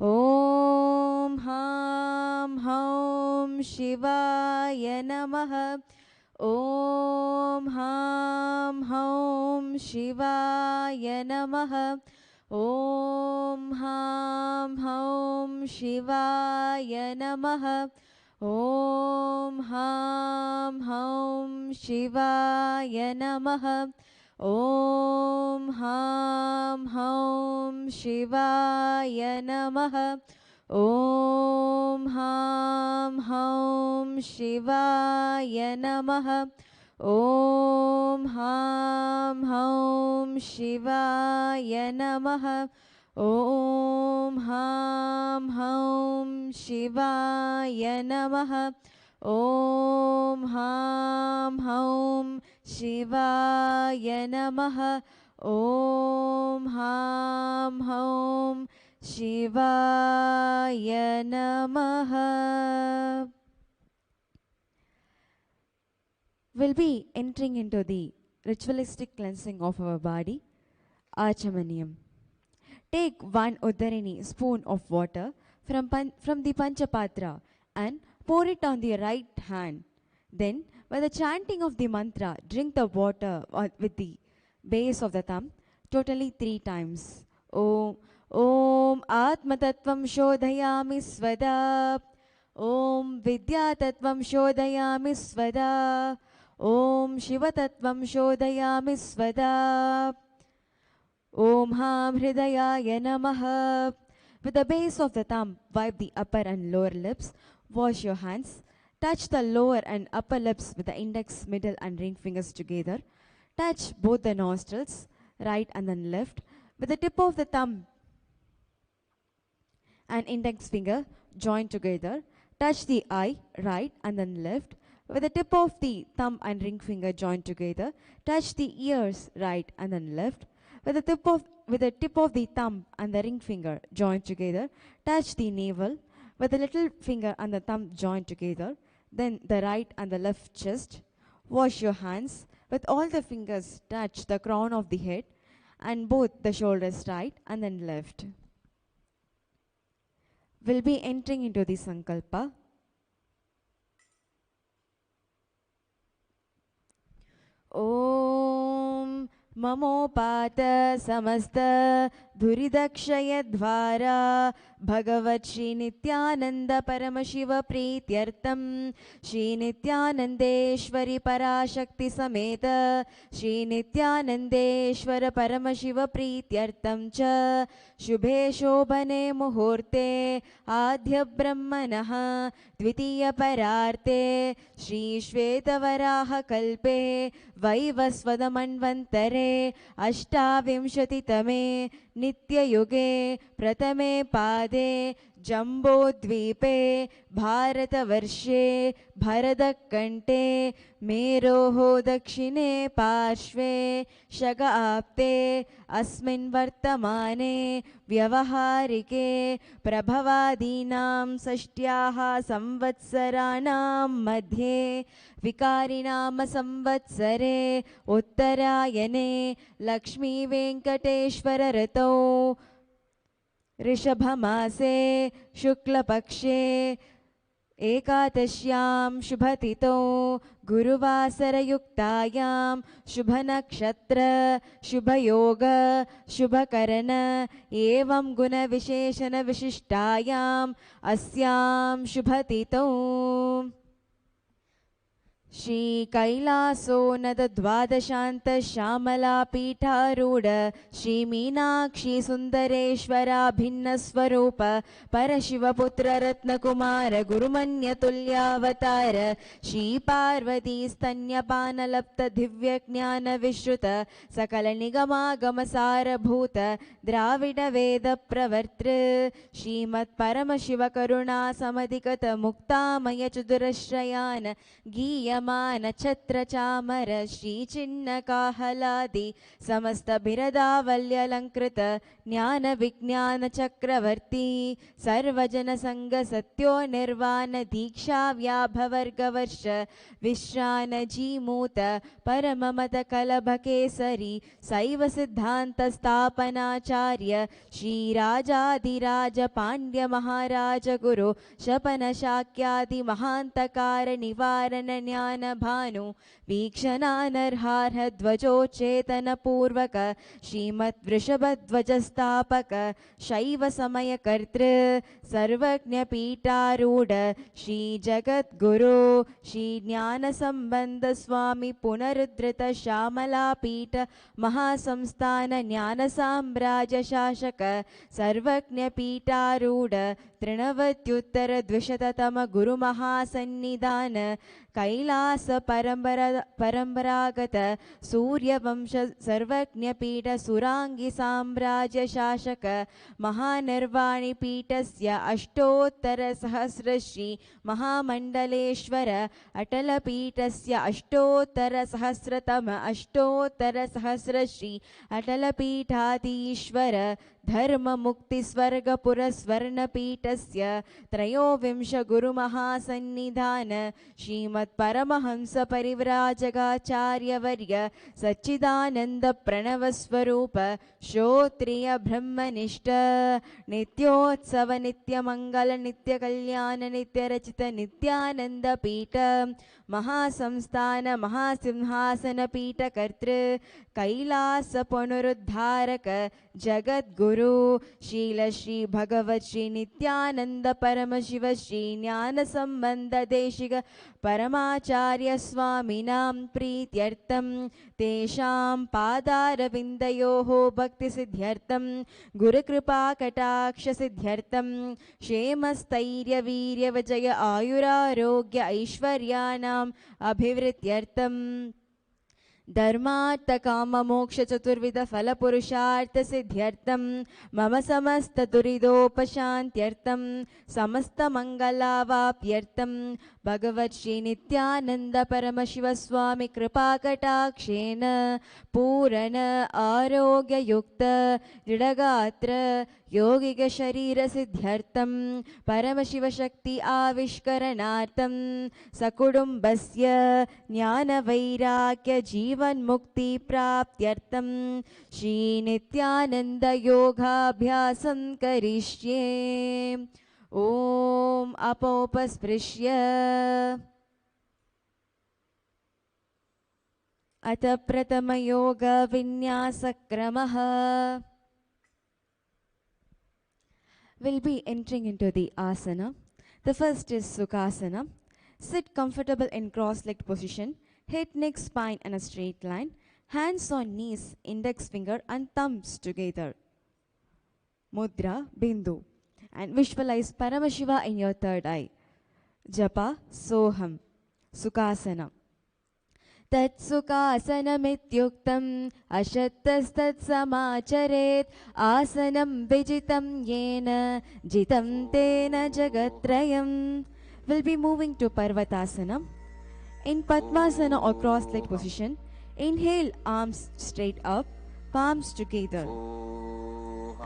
ॐ हां हौं शिवाय नमः। ॐ हां हौं शिवाय नमः। ॐ हां हौं शिवाय नमः। ॐ हां हौं शिवाय नमः। ॐ हां हौं शिवाय नमः। ॐ हां हौं शिवाय नमः। ॐ हां हौं शिवाय नमः। ॐ हां हौं शिवाय नमः। ॐ हां हौं शिवाय नमः। ॐ हां हौं शिवाय नमः। We'll be entering into the ritualistic cleansing of our body, Achamaniyam. Take one Uddarini spoon of water from the Panchapatra and pour it on the right hand. Then, by the chanting of the mantra, drink the water with the base of the thumb totally 3 times. Om Om Atmatattvam Shodhayami Svada. Om Vidyatatvam Shodhayami Svada. Om Shivatattvam Shodhayami Svada. Om Ham Hridayaya Namaha. With the base of the thumb, wipe the upper and lower lips. Wash your hands. Touch the lower and upper lips with the index, middle and ring fingers together. Touch both the nostrils, right and then left. With the tip of the thumb and index finger joined together. Touch the eye, right and then left. With the tip of the thumb and ring finger joined together. Touch the ears, right and then left. With the tip of the thumb and the ring finger joined together, touch the navel. With the little finger and the thumb joined together, then the right and the left chest. Wash your hands. With all the fingers touch the crown of the head and both the shoulders, right and then left. We'll be entering into the Sankalpa. Om ममोपात समस्त धुरिदक्षयद्वारा भगवत् श्री नित्यानंद परमशिव प्रीत्यर्थम श्री नित्यानंदेश्वरी पराशक्ति समेत श्री नित्यानंदेश्वर परमशिव प्रीत्यर्थम च शुभे शोभने मुहूर्ते आद्य ब्रह्मणः द्वितीय परार्ते श्री श्वेतवराह कल्पे वैवस्वतमन्वन्तरे अष्टाविंशतितमे नित्ययुगे प्रथमे पादे जम्बोद्वीपे भारतवर्षे भरतकण्ठे मेरोः दक्षिणे पार्श्वे शग आप्ते अस्मिन् वर्तमाने व्यवहारिके प्रभवादीनां षष्ट्याः संवत्सराणां मध्ये विकारिनाम संवत्सरे उत्तरायणे लक्ष्मी वेंकटेश्वर ऋतौ ऋषभमासे शुक्लपक्षे एकादश्यां शुभतिथौ गुरुवासरयुक्तायां शुभनक्षत्र शुभयोग शुभकरण एवं गुणविशेषण विशिष्टायाम् अस्यां शुभतिथौ श्री कैलासोन्नत द्वादशांत श्यामला पीठारूढ़ श्री मीनाक्षी सुंदरेश्वरा भिन्न स्वरूप परशिवपुत्र रत्नकुमार गुरुमन्यतुल्यावतार श्री पार्वती स्तन्यपानलप्त दिव्य ज्ञान विश्रुत सकल निगमागम सारभूत द्राविड वेद प्रवर्तृ श्रीमत् परमशिव करुणा समधिगत मुक्तामय चतुरश्रयान गीय शोभीयमान छत्र चामर श्रीचिन्ह काहलादि समस्त बिरदावल्यलंकृत ज्ञान विज्ञान चक्रवर्ती सर्वजन संग सत्यो निर्वाण दीक्षा व्याभवर्गवर्ष विश्रान जीमूत परम मत कलभ केसरी शैव सिद्धांत स्थापनाचार्य श्रीराजाधिराज पांड्य महाराज गुरु शपन शाक्यादि महांतकार निवारण ज्ञान भानु वीक्षणानर्हार्ह ध्वजोचेतन पूर्वक श्रीमद् वृषभध्वज स्थापक शैव समय कर्तृ सर्वज्ञ पीठारूढ़ श्री जगद्गुरु श्री ज्ञान संबंध स्वामी पुनरुद्धृत श्यामला पीठ महासंस्थान ज्ञान साम्राज्य शासक सर्वज्ञ पीठारूढ़ तृणवत्युत्तर द्विशततम गुरु महासन्निधान कैलास परंपरागत सूर्यवंश सर्वज्ञ पीठ सुरांगी साम्राज्य शासक महानिर्वाणी पीठस्य अष्टोत्तर सहस्र श्री महामंडलेश्वर अटल पीठस्य अष्टोत्तर सहस्रतम अष्टोत्तर सहस्र श्री अटल पीठाधीश्वर धर्म मुक्ति स्वर्ग पुर स्वर्ण पीठस्य त्रयोविंश गुरु महासन्निधान श्रीमद् परमहंस परिव्राजकाचार्य वर्य सच्चिदानंद प्रणव स्वरूप श्रोत्रिय ब्रह्मनिष्ठ नित्योत्सव नित्य मंगल नित्य कल्याण नित्य रचित नित्यानंद पीठ महासंस्थान महासिंहासन पीठ कर्तृ कैलास पुनरुद्धारक जगद्गुरु शील श्री भगवत श्री नित्यानंद परम शिव श्री ज्ञान संबंध देशिक परमाचार्य स्वामिनां प्रीत्यर्थं तेषां पादारविन्दयोः भक्ति सिद्ध्यर्थं गुरुकृपा कटाक्ष सिद्ध्यर्थं क्षेमस्थैर्य वीर्य विजय आयुरारोग्य ऐश्वर्याणाम् अभिवृद्ध्यर्थं धर्मार्थ काम मोक्ष चतुर्विध फल पुरुषार्थ सिद्ध्यर्थं मम समस्त दुरिदोपशान्त्यर्थं समस्त मंगलावाप्यर्थं भगवत श्री नित्यानंद परम शिव स्वामी कृपा कटाक्षेन पूर्ण आरोग्य युक्त दृढ़गात्र योगिक शरीर सिद्ध्यर्थं परम शिव शक्ति आविष्करणार्थं सकुटुंबस्य ज्ञान वैराग्य जीवन मुक्ति प्राप्त्यर्थं श्री नित्यानंद योगाभ्यासं करिष्ये। ओम अपोपस्पृश्य अथ प्रथम योग विन्यास क्रमः. We'll be entering into the asana. The first is Sukhasana. Sit comfortable in cross-legged position. Head, neck, spine in a straight line. Hands on knees, index finger and thumbs together. Mudra, Bindu. And visualize Paramashiva in your third eye. Japa, Soham. Sukhasana. तत्सुखासनमित्युक्तम् अशक्तस्तत्समाचरेत् आसनं विजितं येन जितं तेन जगत्त्रयम्. We'll be moving to Parvatasana. In Padmasana or cross-legged position, inhale, arms straight up, palms together.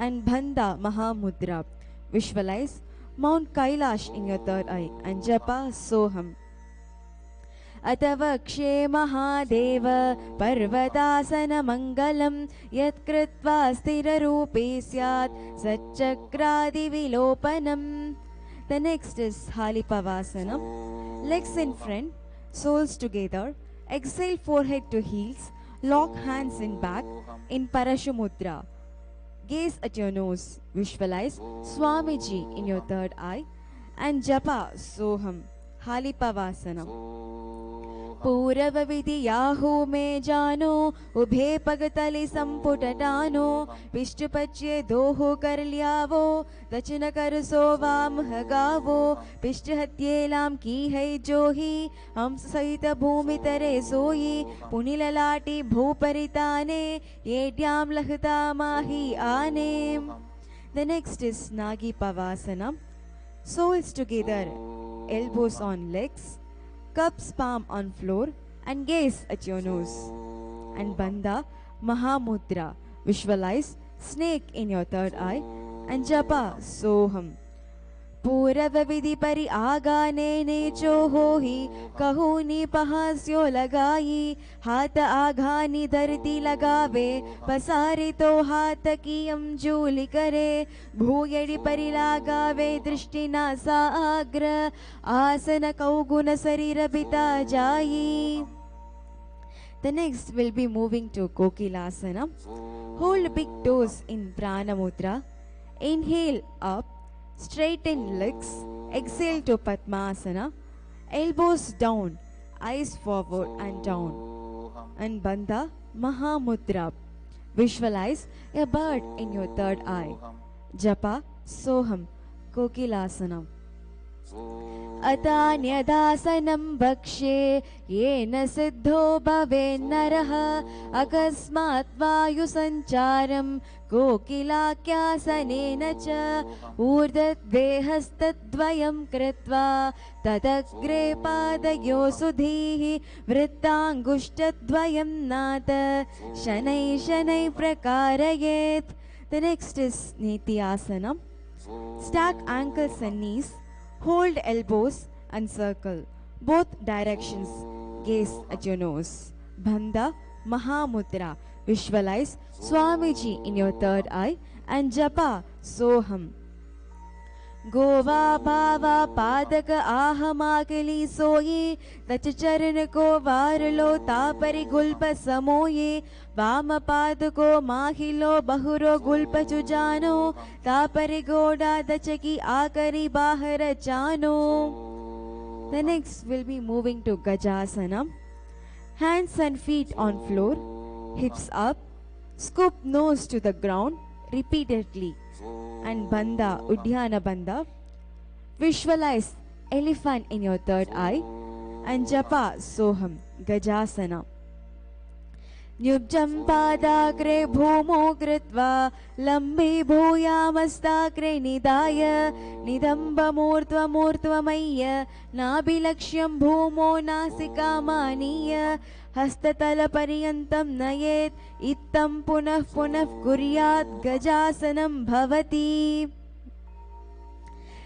And Bandha Mahamudra. Visualize Mount Kailash in your third eye and Japa Soham. अतवक्षे Mahadev पर्वतासन मंगलम यत्कृत्वा स्थिररूपे स्यात् सच्चक्रादिविलोपनम्. The next is Halipavasana. Legs in front, soles together. Exhale, forehead to heels. Lock hands in back in Parashumudra. Gaze at your nose. Visualize Swamiji in your third eye and Japa Soham. Halipavasana. पूरव विधि Yahoo में जानो उभे पगतली संपुटटानो पिष्टपच्ये दोहो कर लियावो दचन कर सो वाम गावो पिष्ट हत्येलाम की है जोही हम सहित भूमि तरे सोई पुनिललाटी भूपरिताने ये ड्याम लहता माही आने. The next is Nagi Pavasana. Soles together, elbows on legs. cups palm on floor and gaze at your nose. And Bandha Mahamudra, visualize snake in your third eye and japa soham. पूरव विधि परि आगाने ने जो हो ही कहूनी पहास्यो लगाई हाथ आघानी धरती लगावे पसारे तो हाथ की अमजूली करे भूयड़ी परि लगावे दृष्टि नासा आग्र आसन कौगुन शरीर बिता जाई. The next will be moving to Kokilasana. Hold big toes in Prana Mudra. Inhale up. Straighten legs, exhale to Padmasana, elbows down, eyes forward and down. And Bandha Mahamudra. Visualize a bird in your third eye. Japa Soham Kokilasana. अतान्यदासनं भक्ष्ये येन सिद्धो भवेन्नरः अकस्मात् वायुसञ्चारं कोकिलाख्यासनेन च ऊर्ध्वदेहस्तद्वयं कृत्वा तदग्रे पादयो सुधीः वृत्ताङ्गुष्ठद्वयं नाथ शनैः शनैः प्रकारयेत्. The next is Nityasana. Stack ankles and knees. Hold elbows and circle both directions. Gaze at your nose. Bandha Mahamudra. Visualize Swamiji in your third eye and japa Soham. Goa भावा पादक आहमाकली सोये तच चरण को वार लो तापरि गुल्प समोये वाम पाद को माहिलो बहुरो गुल्प चुजानो तापरि गोडा दचकी आकरी बाहर चानो. The next will be moving to Gajasana. Hands and feet on floor, hips up, scoop nose to the ground repeatedly. And Bandha Uddiyana Bandha. Visualize elephant in your third eye and japa Soham Gajasana. Nyubjam padagre bhumo kritva lambi bhuyamastagre nidaya nidamba murtva murtvamaya nabilaksham bhumo nasika maniya हस्ततल पर्यन्तं नयेत् इत्थं पुनः पुनः कुर्यात् गजासनं भवति.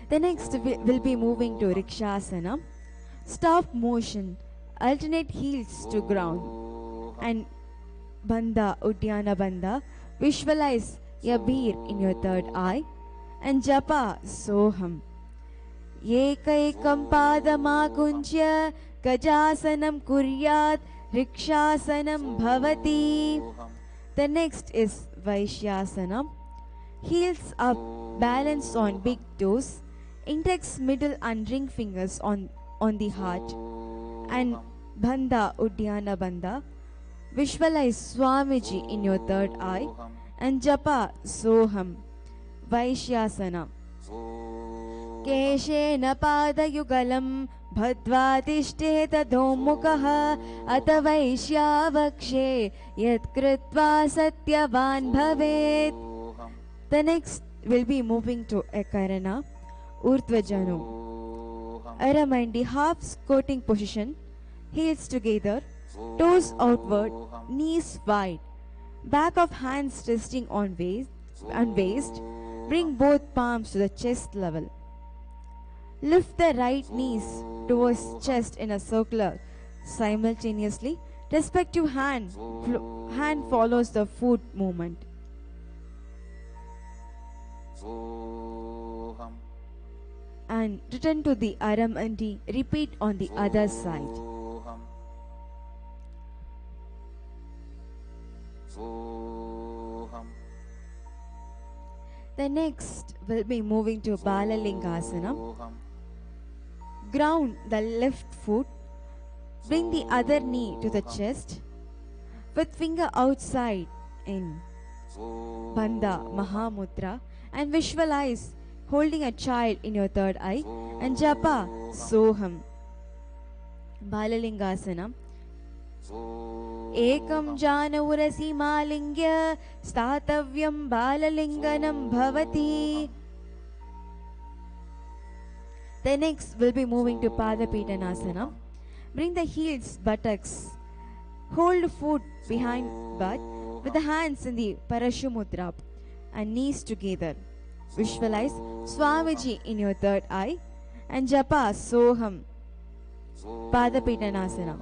The next will be moving to Rikshasana. Stop motion, alternate heels to ground. And Bandha Uddiyana Bandha. Visualize a bear in your third eye and japa Soham. Yekaikam padamakunchya gajasanam kuryat Rikshāsanam bhavati. The next is Vaishyasana. Heels up, balance on big toes, index, middle and ring fingers on the heart. And Bandha Uddiyana Bandha. Visualize Swamiji in your third eye and japa Soham. Vaishyasana. केशेन पादयुगलं भद्वा तिष्ठेत धोमुखः अथ वैश्यावक्षे यत्कृत्वा सत्यवान् भवेत्. The next will be moving to Ekarana, Urdhvajanu. Aramandi, half squatting position, heels together, toes outward, knees wide, back of hands resting on waist, bring both palms to the chest level. Lift the right knees towards chest in a circular simultaneously. Respective hand follows the foot movement. And return to the Aramandi. Repeat on the other side. The next will be moving to Balalingasana. Ground the left foot, bring the other knee to the chest, with finger outside in Bandha Mahamudra, and visualize holding a child in your third eye and japa Soham. Balalingasana. Ekam janurasi malingya statavyam balalinganam bhavati. The next will be moving to Padapittanasana. Bring the heels, buttocks. Hold foot behind butt with the hands in the Parashumudra and knees together. Visualize Swamiji in your third eye and Japa Soham Padapitanasana.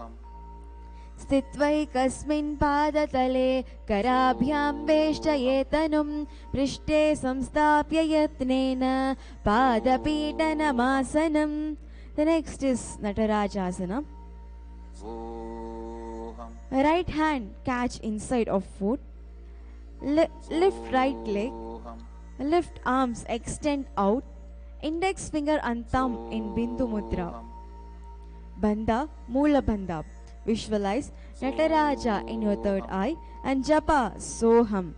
स्थित्वैकस्मिन् पादतले कराभ्यां वेष्टयेतनुं पृष्ठे संस्थाप्य यत्नेन पादपीठनमासनम्. The next is Natarajasana. Right hand catch inside of foot. Lift right leg. Lift arms, extend out. Index finger and thumb in Bindu Mudra. Bandha, Mula Bandha. Visualize Nataraja in your third eye and Japa Soham.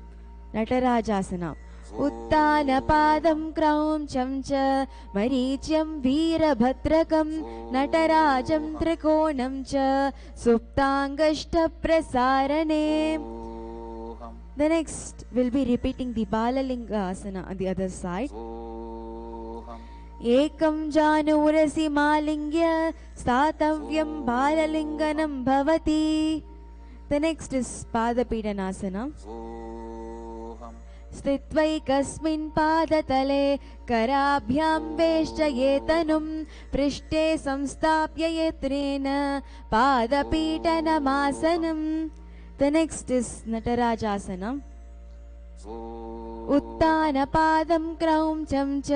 Natarajasana. Uttana padam kraum chamcha marityam veerabhadrakam natarajam trikonam cha suptangashta prasarane. The next will be repeating the Balalinga asana on the other side. Ekam janurasi malingya statavyam balalinganam bhavati. The next is Padapidanasana. स्थित्वैकस्मिन् पादतले कराभ्यां वेष्टयेतनुं पृष्ठे संस्थाप्य यत्नेन पादपीठनमासनम्. The next is Natarajasana. उत्तानपादं क्रौञ्चं च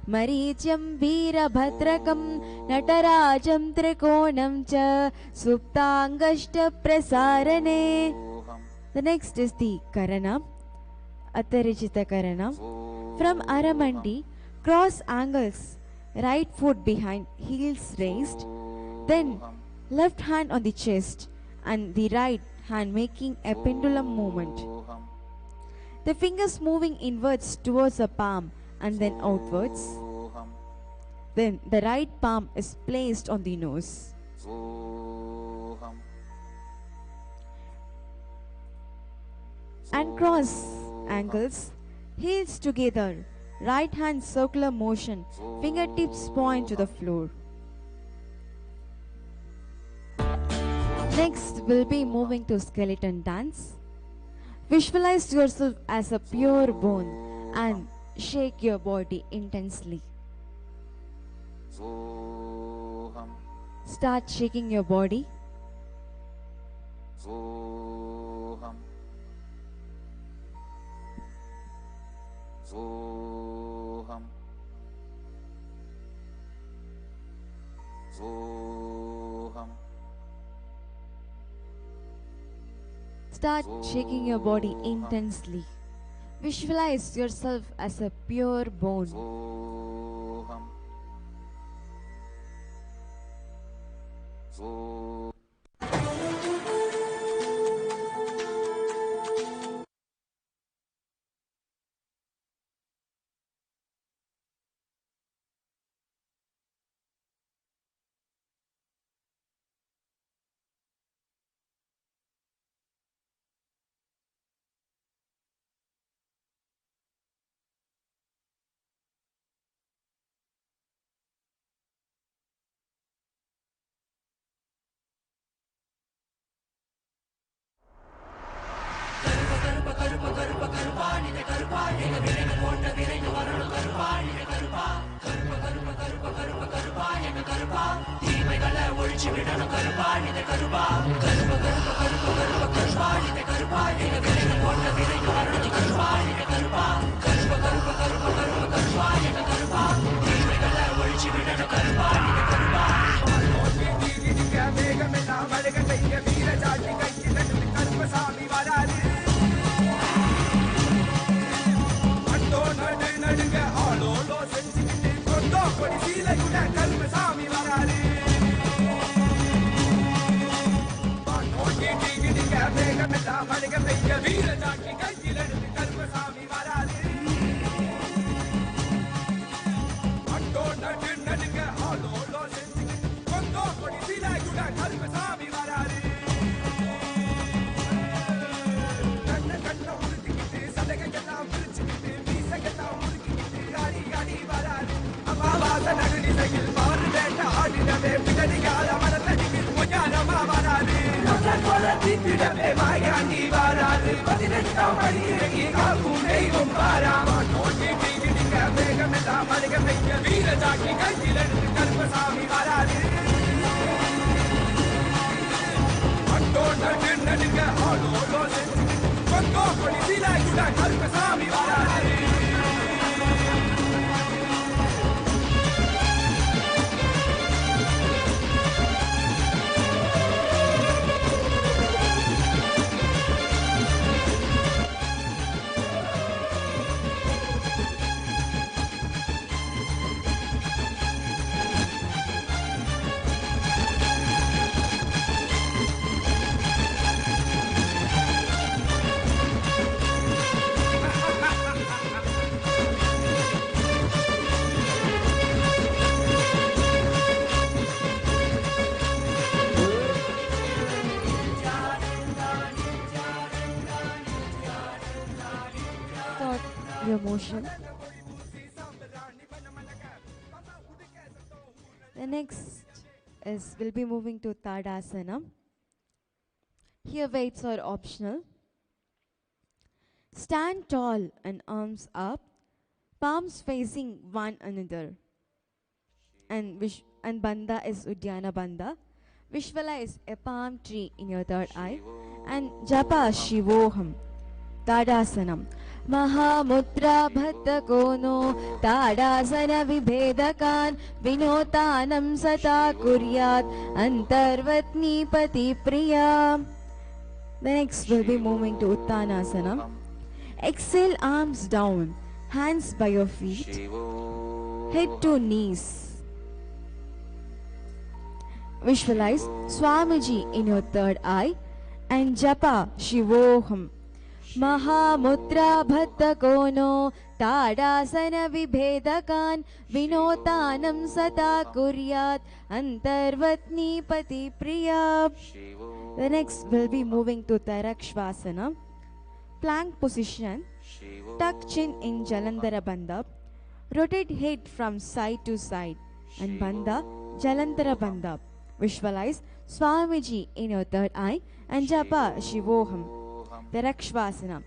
मरीच्यं वीरभद्रकं नटराजं त्रिकोणं च सुप्ताङ्गष्टप्रसारणे. The next is the Karana. Atarijita Karana. From Aramandi, cross ankles, right foot behind, heels raised, then left hand on the chest and the right hand making a pendulum movement. The fingers moving inwards towards the palm and then outwards. Then the right palm is placed on the nose. And cross ankles, heels together, right hand circular motion, fingertips point to the floor. Next we'll be moving to skeleton dance. Visualize yourself as a pure bone and shake your body intensely. Start shaking your body. Start shaking your body intensely. Visualize yourself as a pure bone. Thought your motion. The next is we'll be moving to Tadasana. Here weights are optional. Stand tall and arms up, palms facing one another. And Bandha is Udyana Bandha. Visualize a palm tree in your third eye. And Japa Shivoham. Tadasanam. Mahamudra Bhattakono Tadasana Vibhedakan Vinotanam Sata Kuryat Antarvatni Pati Priya. The next will be moving to Uttanasana. Exhale, arms down, hands by your feet, head to knees. Visualize Swamiji in your third eye and Japa Shivoham. Mahamudra Bhattakono Tadasana Vibhedakan Vinotanam Sata Kuryat Antarvatni Pati Priya. The next will be moving to Tarakshvasana. Plank position. Tuck chin in Jalandhara Bandha. Rotate head from side to side. And Bandha, Jalandhara Bandha. Visualize Swamiji in your third eye and Japa Shivoham. Tarakshvasana.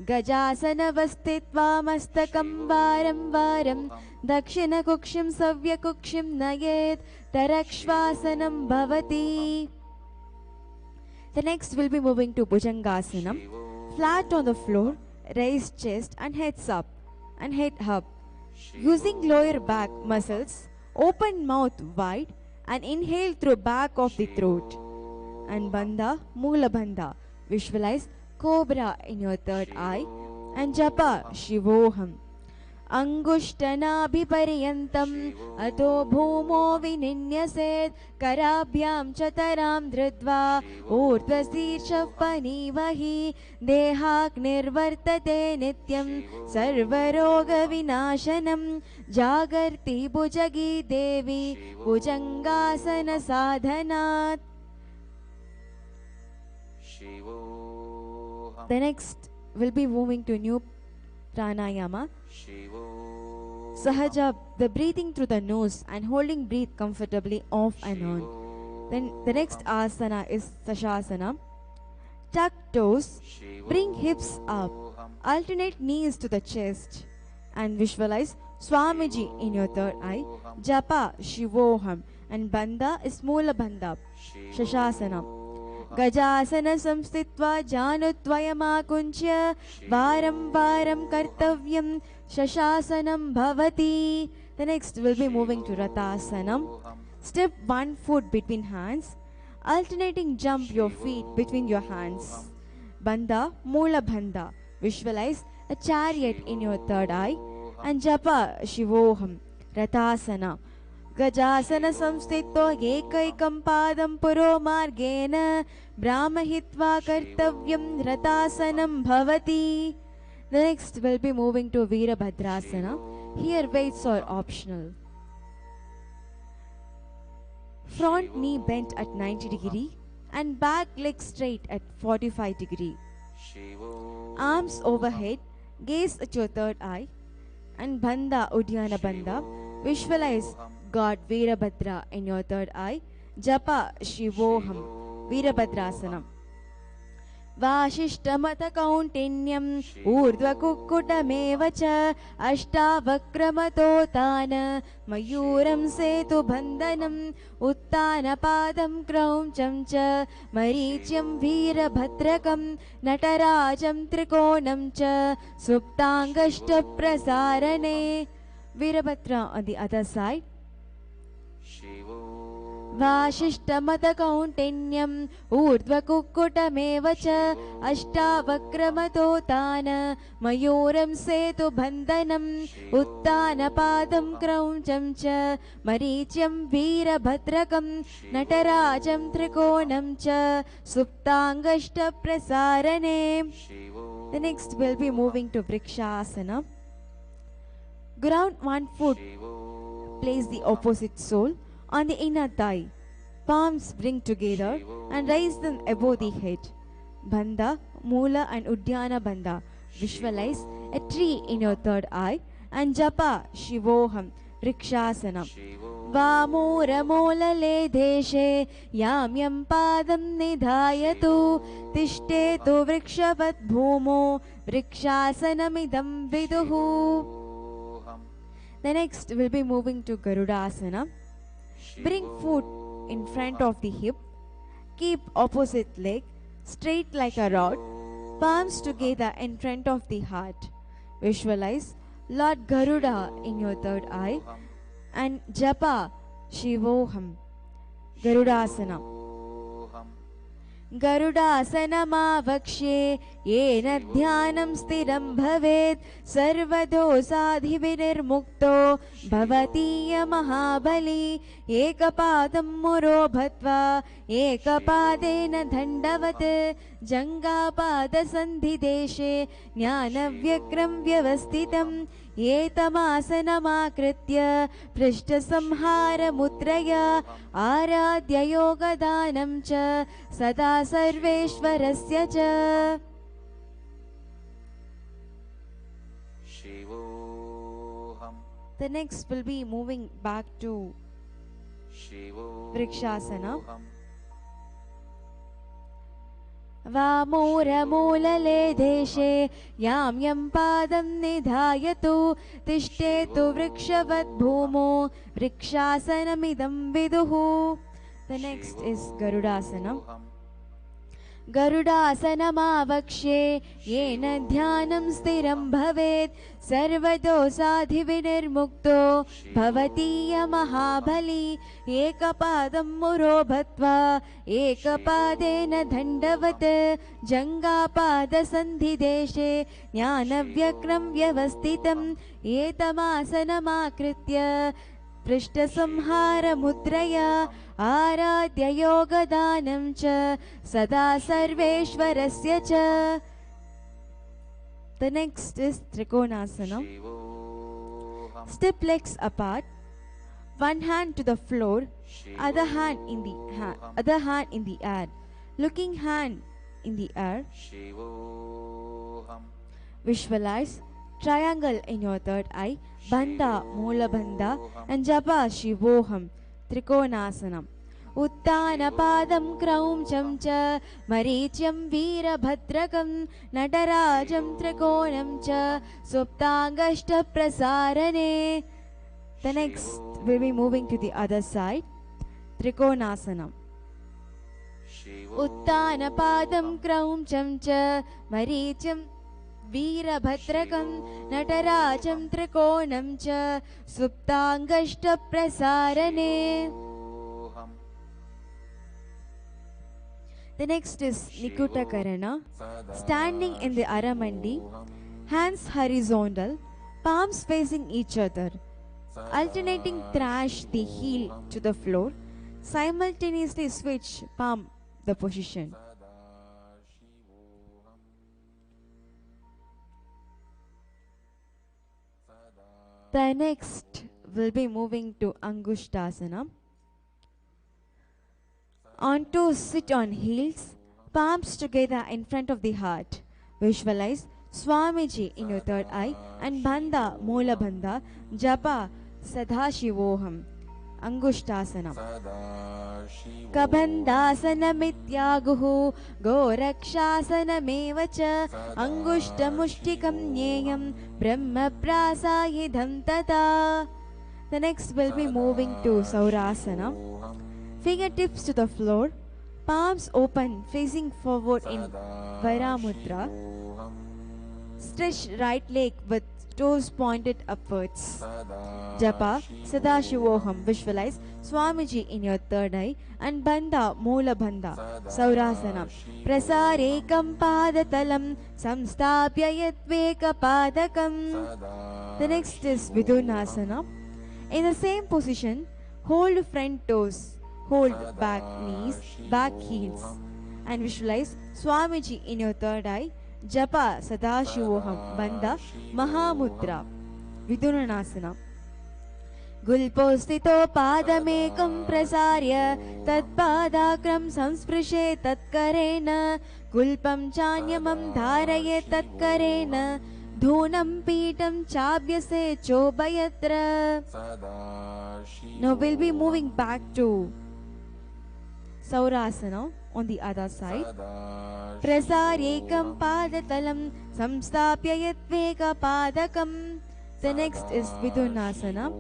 Gajasana Vastitva Mastakam Varam Varam Dakshina Kukshim Savya Kukshim Nayet Tarakshvasanam Bhavati. The next will be moving to Bhujangasana. Flat on the floor, raise chest and heads up and head up. Using lower back muscles, open mouth wide and inhale through back of the throat. And Bandha, Mula Bandha. Visualize cobra in your third eye and Japa Shivoham. Angushtanabiparyantam ato bhumo vininyaset karabhyam chataram dhridva urdhasirshah panivahi dehak nirvartate nityam sarvaroga vinashanam jagarti bhujagi devi bhujangasana sadhanat. The next will be moving to new pranayama. Sahaja, the breathing through the nose and holding breath comfortably off and on. Then the next asana is Sashasana. Tuck toes, bring hips up, alternate knees to the chest and visualize Swamiji in your third eye, Japa Shivoham and Bandha is Mula Bandha, Shashasana. Gajasana samstitva janutvayamakunchya varam varam kartavyam shashasanam bhavati. The next will be moving to Rathasanam. Step one foot between hands, alternating jump your feet between your hands. Bandha, Mula Bandha. Visualize a chariot in your third eye and Japa Shivoham. Rathasana. Gajasana samstito ekaikam padam puro margena brahmahitva kartavyam Rathasanam bhavati. The next will be moving to Virabhadrasana. Here weights are optional. Front knee bent at 90 degree and back leg straight at 45 degree. Arms overhead, gaze at your third eye and Bandha Udyana Bandha. Visualize God Virabhadra in your third eye. Japa Shivoham. Virabhadrasanam. वासिष्ठमथ कौण्डिन्यम् ऊर्ध्वकुक्कुटमेव च अष्टावक्रमतोतान मयूरं सेतुबन्धनम् उत्तानपादं क्रौञ्चं च मरीच्यं वीरभद्रकं नटराजं त्रिकोणं च सुप्ताङ्गष्टप्रसारणे. Virabhadra on the other side. वासिष्ठमतकौण्डिन्यम् ऊर्ध्वकुक्कुटमेव च अष्टावक्रमतोतान मयूरं सेतुबन्धनम् उत्तानपादं क्रौञ्चं च मरीच्यं वीरभद्रकं नटराजं त्रिकोणं च सुप्ताङ्गष्टप्रसारणे. The next will be moving to Vrikshasana. Ground one foot, place the opposite sole on the inner thigh. Palms bring together and raise them above the head. Bandha, Moola and Uddiyana Bandha. Visualize a tree in your third eye and japa Shivoham Vrikshasana. Vamooramolale deshe yamyam padam nidhayatu tishthetu vrikshavat bhumo vrikshasanamidam viduhu. The next will be moving to Garudasana. Bring foot in front of the hip. Keep opposite leg straight like a rod. Palms together in front of the heart. Visualize Lord Garuda in your third eye and japa Shivoham. Garudasana. गरुडासनमावक्ष्ये येन ध्यानं स्थिरं भवेत् सर्वदोषाधिविनिर्मुक्तो भवति महाबली. एकपादं मुरो भत्वा एकपादेन दण्डवत् जङ्घापादसन्धिदेशे ज्ञानव्यग्रं व्यवस्थितम् एतमासनमाकृत्य पृष्ठसंहारमुद्रया आराध्ययोगदानं च सदा सर्वेश्वरस्य च. The next will be moving back to Vrikshasana. वामोरमूलले देशे याम्यं पादं निधायतु तिष्ठेतु वृक्षवत् भूमो वृक्षासनमिदं विदुः. The next is Garudasana. गरुडासनमावक्ष्ये येन ध्यानं स्थिरं भवेत् सर्वदोषाधिविनिर्मुक्तो भवति महाबली. एकपादं मुरो भत्वा एकपादेन दण्डवत् जङ्घापादसन्धिदेशे ज्ञानव्यग्रं व्यवस्थितम् एतमासनमाकृत्य पृष्ठसंहारमुद्रया आराध्ययोगदानं च सदा सर्वेश्वरस्य च. The next is Trikonasana. Step legs apart, one hand to the floor, other hand in the air, looking hand in the air. Visualize triangle in your third eye, Bandha, Moola Bandha and japa Shivoham Trikonasana. उत्तानपादं क्रौञ्चं च मरीच्यं वीरभद्रकं नटराजं त्रिकोणं च सुप्ताङ्गष्टप्रसारणे. The next will be moving to the other side. Trikonasana. उत्तानपादं क्रौञ्चं च मरीच्यं वीरभद्रकं नटराजं त्रिकोणं च सुप्ताङ्गष्टप्रसारणे. The next is Nikuta Karana. Standing in the Aramandi, hands horizontal, palms facing each other, alternating thrash the heel to the floor, simultaneously switch palm the position. The next will be moving to Angushtasana. On to sit on heels, palms together in front of the heart. Visualize Swamiji in your third eye and Bandha, Moola Bandha, japa Sadashivoham. Angushtasana. Sadashivo Kabandhasanamityāguhu Gorakshāsanameva ca Angushtamushtikam Nyeyam Brahma Prasayidham Tata. The next will be moving to Saurasana. Fingertips to the floor, palms open facing forward in Varamudra. Stretch right leg with toes pointed upwards. Japa Sadashivoham. Visualize Swamiji in your third eye and Bandha Moola Bandha. Saurasana. Prasarekam Padatalam Samstapya Yatveka Padakam. The next is Vidunasana. In the same position, hold front toes, hold back knees, back heels, and visualize Swamiji in your third eye. Japa Sadashivoham Bandha Mahamudra. Vidunasana. Gulpostito padamekam prasarya tatpadakram samsprishe tatkarena gulpam chanyamam dharaye tatkarena dhunam pitam chabhyase chobayatra. Now we'll be moving back to Saurasana on the other side. Prasarekam padatalam samstapya yatveka padakam. The next is Vidunasana.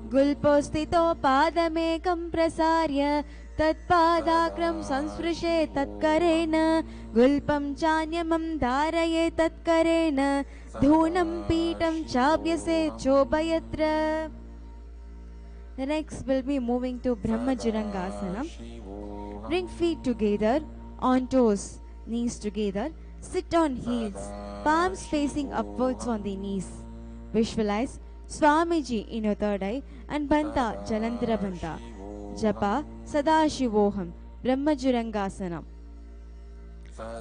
Gulpostito padamekam prasarya tatpadakram sansprishe tatkarena gulpam chanyamam dharaye tatkarena dhunam pitam chabhyase chobayatra. The next will be moving to Brahmajirangasana. Bring feet together on toes, knees together. Sit on heels, palms facing upwards on the knees. Visualize Swamiji in your third eye and Bandha Jalandhara Bandha. Japa Sadashivoham. Brahmajirangasana.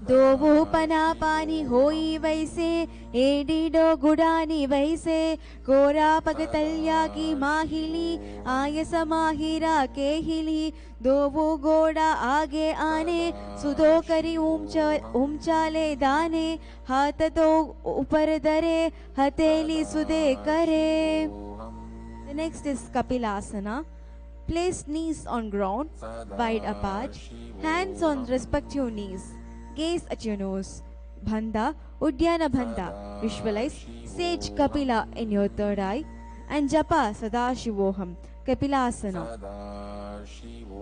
Dovo panapani hoi vaise edido gudani vaise kora pagatalya ki mahili ayasa mahira kehili dovo goda aage aane sudo kari umchale dane hatato upar dare hateli sude kare. The next is Kapilasana. Place knees on ground, wide apart, hands on respective knees. Gaze at your nose. Bandha Udyana Bandha. Visualize Sage Kapila in your third eye and Japa Sadashivoham. Kapilasana.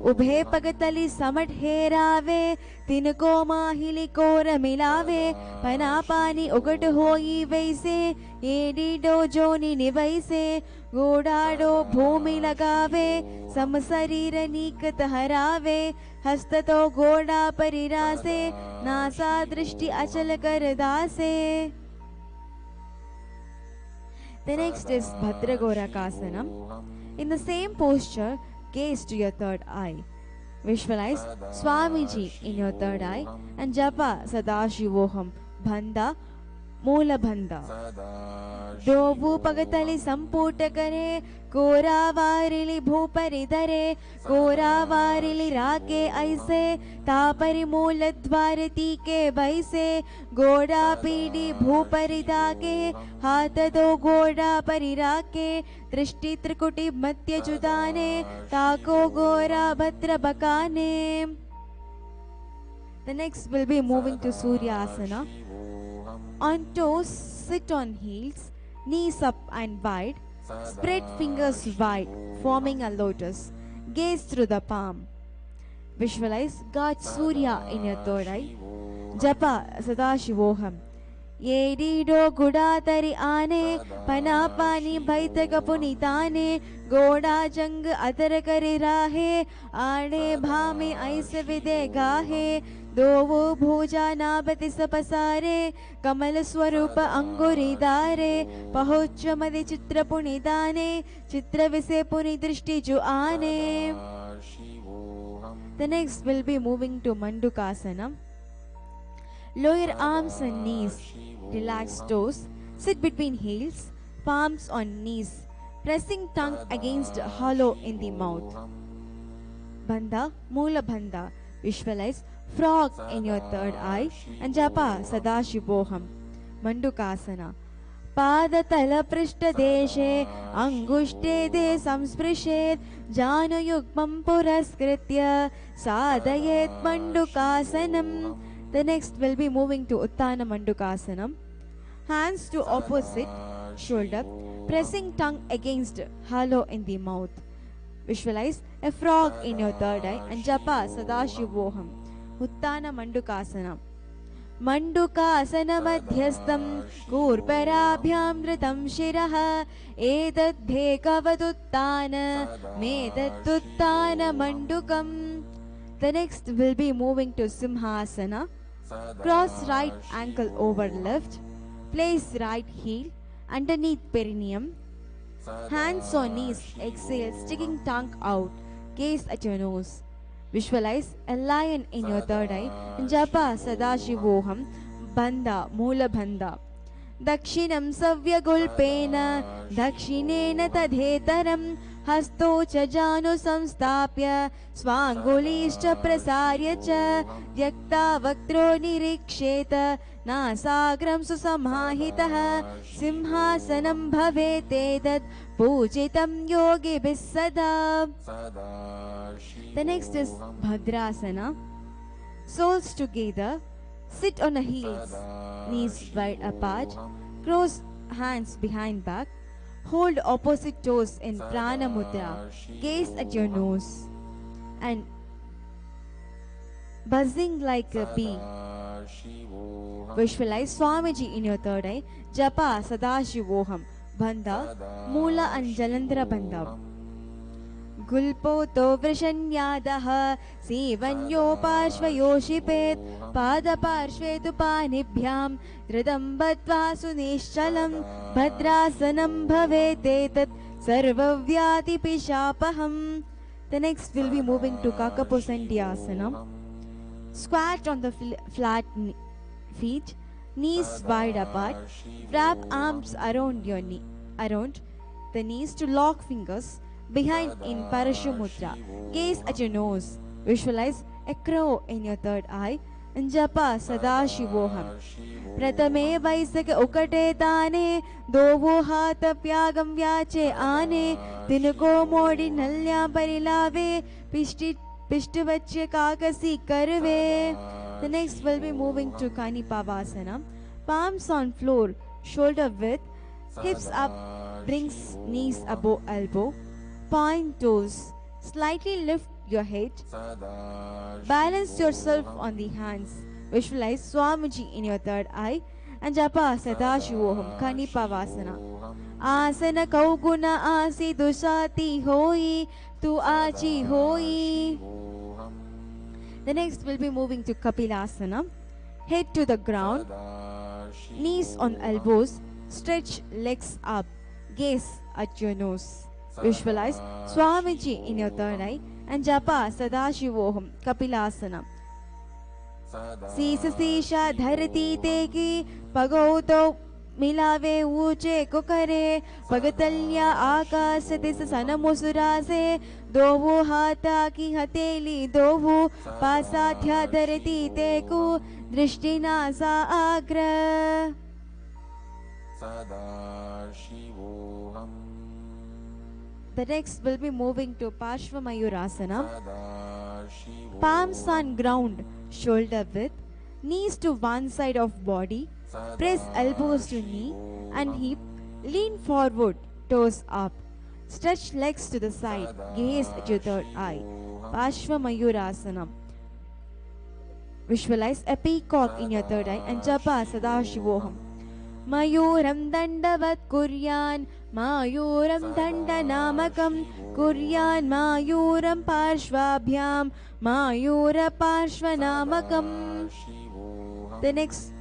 Ubhe pagatali samat herave tinko mahili kora milave panapani ugat hoi vaise edido joni nivaise godado bhumi lagave samsarira nikat harave हस्ततो घोड़ा परिरासे नासा दृष्टि अचल कर दासे. The next is Bhadragorakasana. In the same posture, gaze to your third eye. Visualize Swamiji in your third eye and Japa Sadashivoham. Bandha Moola Bandha. Dovu pagatali samputa kare kora varili bhupari dare kora varili rake aise tapari moola dvarati ke baise goda pidi bhupari dake hatado goda parirake drishti trikuti matya judane tako gora bhadra bakane. The next will be moving to Surya Asana. On toes, sit on heels, knees up and wide. Spread fingers wide, forming a lotus. Gaze through the palm. Visualize God Surya in your third eye. Japa Sadashivoham. Yedido gudatari ane, panapani bhaitaka punitane, goda jang atarakari rahe, ade bhami aise vide gahe, dovo bhuja nabati sapasare, kamal swarupa anguridare, pahocha madi chitra punidane, chitra vise puni drishti ju ane. The next will be moving to Mandukasana. Lower arms and knees, relax toes, sit between heels, palms on knees, pressing tongue against hollow in the mouth. Bandha Moola Bandha. Visualize frog in your third eye and Japa Sadashivoham. Mandukasana. पादतलपृष्ठदेशे अङ्गुष्ठे दे संस्पृशेत् जानुयुग्मं पुरस्कृत्य साधयेत् मण्डुकासनम्. The next will be moving to Uttana Mandukasanam. Hands to opposite shoulder, pressing tongue against hollow in the mouth. Visualize a frog in your third eye and japa Sadashivoham. Uttana Mandukasanam. Mandukasana madhyastam kurparabhyam dhritam shirah etadbhekavaduttana medattuttana mandukam. The next will be moving to Simhasana. Cross right ankle over left. Place right heel underneath perineum. Hands on knees. Exhale, sticking tongue out. Gaze at your nose. Visualize a lion in your third eye. Japa Sadashivoham. Bandha, Moola Bandha. Dakshinam Savyagulpena. Dakshinena Tadhetaram. Hasto cha janu samstapya. Swangulishcha prasarya cha. Vyakta vaktro niriksheta. नासाग्रं सुसमाहितः सिंहासनं भवेतेतत् पूजितं योगिभिः सदा. The next is Bhadrasana. Soles together, sit on the heels, knees wide apart, cross hands behind back, hold opposite toes in Prana Mudra, gaze at your nose and buzzing like a bee. Visualize Swamiji in your third eye. Japa Sadashivoham. Bandha, Moola and Jalandhara Bandha. Gulpo to vrishanyadaha Sivanyo parshvayoshipet Pada parshvetu panibhyam Dridam badva sunischalam Bhadrasanam bhavetetat Sarvavyati pishapaham. The next will be moving to Kakapusandhyasana. Squat on the flat feet, knees wide apart. Wrap arms around your knee, around the knees to lock fingers behind in Parashumudra. Gaze at your nose. Visualize a crow in your third eye. And japa Sadashivoham. Pratame vaisake ukate tane dovo hata pyagam vyache ane tinuko modi nalya parilave Pishtuvachya kakasi karve. The next will be moving to Kanipavasana. Palms on floor, shoulder width, hips up, brings knees above elbow, point toes, slightly lift your head, balance yourself on the hands, visualize Swamiji in your third eye and japa Sadashivoham. Kanipavasana. Asana kauguna asi dusati hoi tu achi hoi. The next will be moving to Kapilasana. Head to the ground, knees on elbows, stretch legs up, gaze at your nose. Visualize Swamiji in your third eye and japa Sadashivoham. Kapilasana. Sisa dharati teki pagauto मिलावे ऊंचे को करे पगतल्या आकाश this सनमुसुरा से दोवो हाथा की हथेली दोवो पासाध्या धरती तेकु दृष्टि नासा आग्र. The next will be moving to Parshva Mayurasana. Palms on ground, shoulder width, knees to one side of body. Press elbows to knee and hip. Lean forward, toes up. Stretch legs to the side. Gaze at your third eye. Parshva Mayurasana. Visualize a peacock in your third eye and japa Sadashivoham. Mayuram dandavat kuryan Mayuram dandanamakam kuryan Mayuram parshvabhyam Mayura parshvanamakam. The next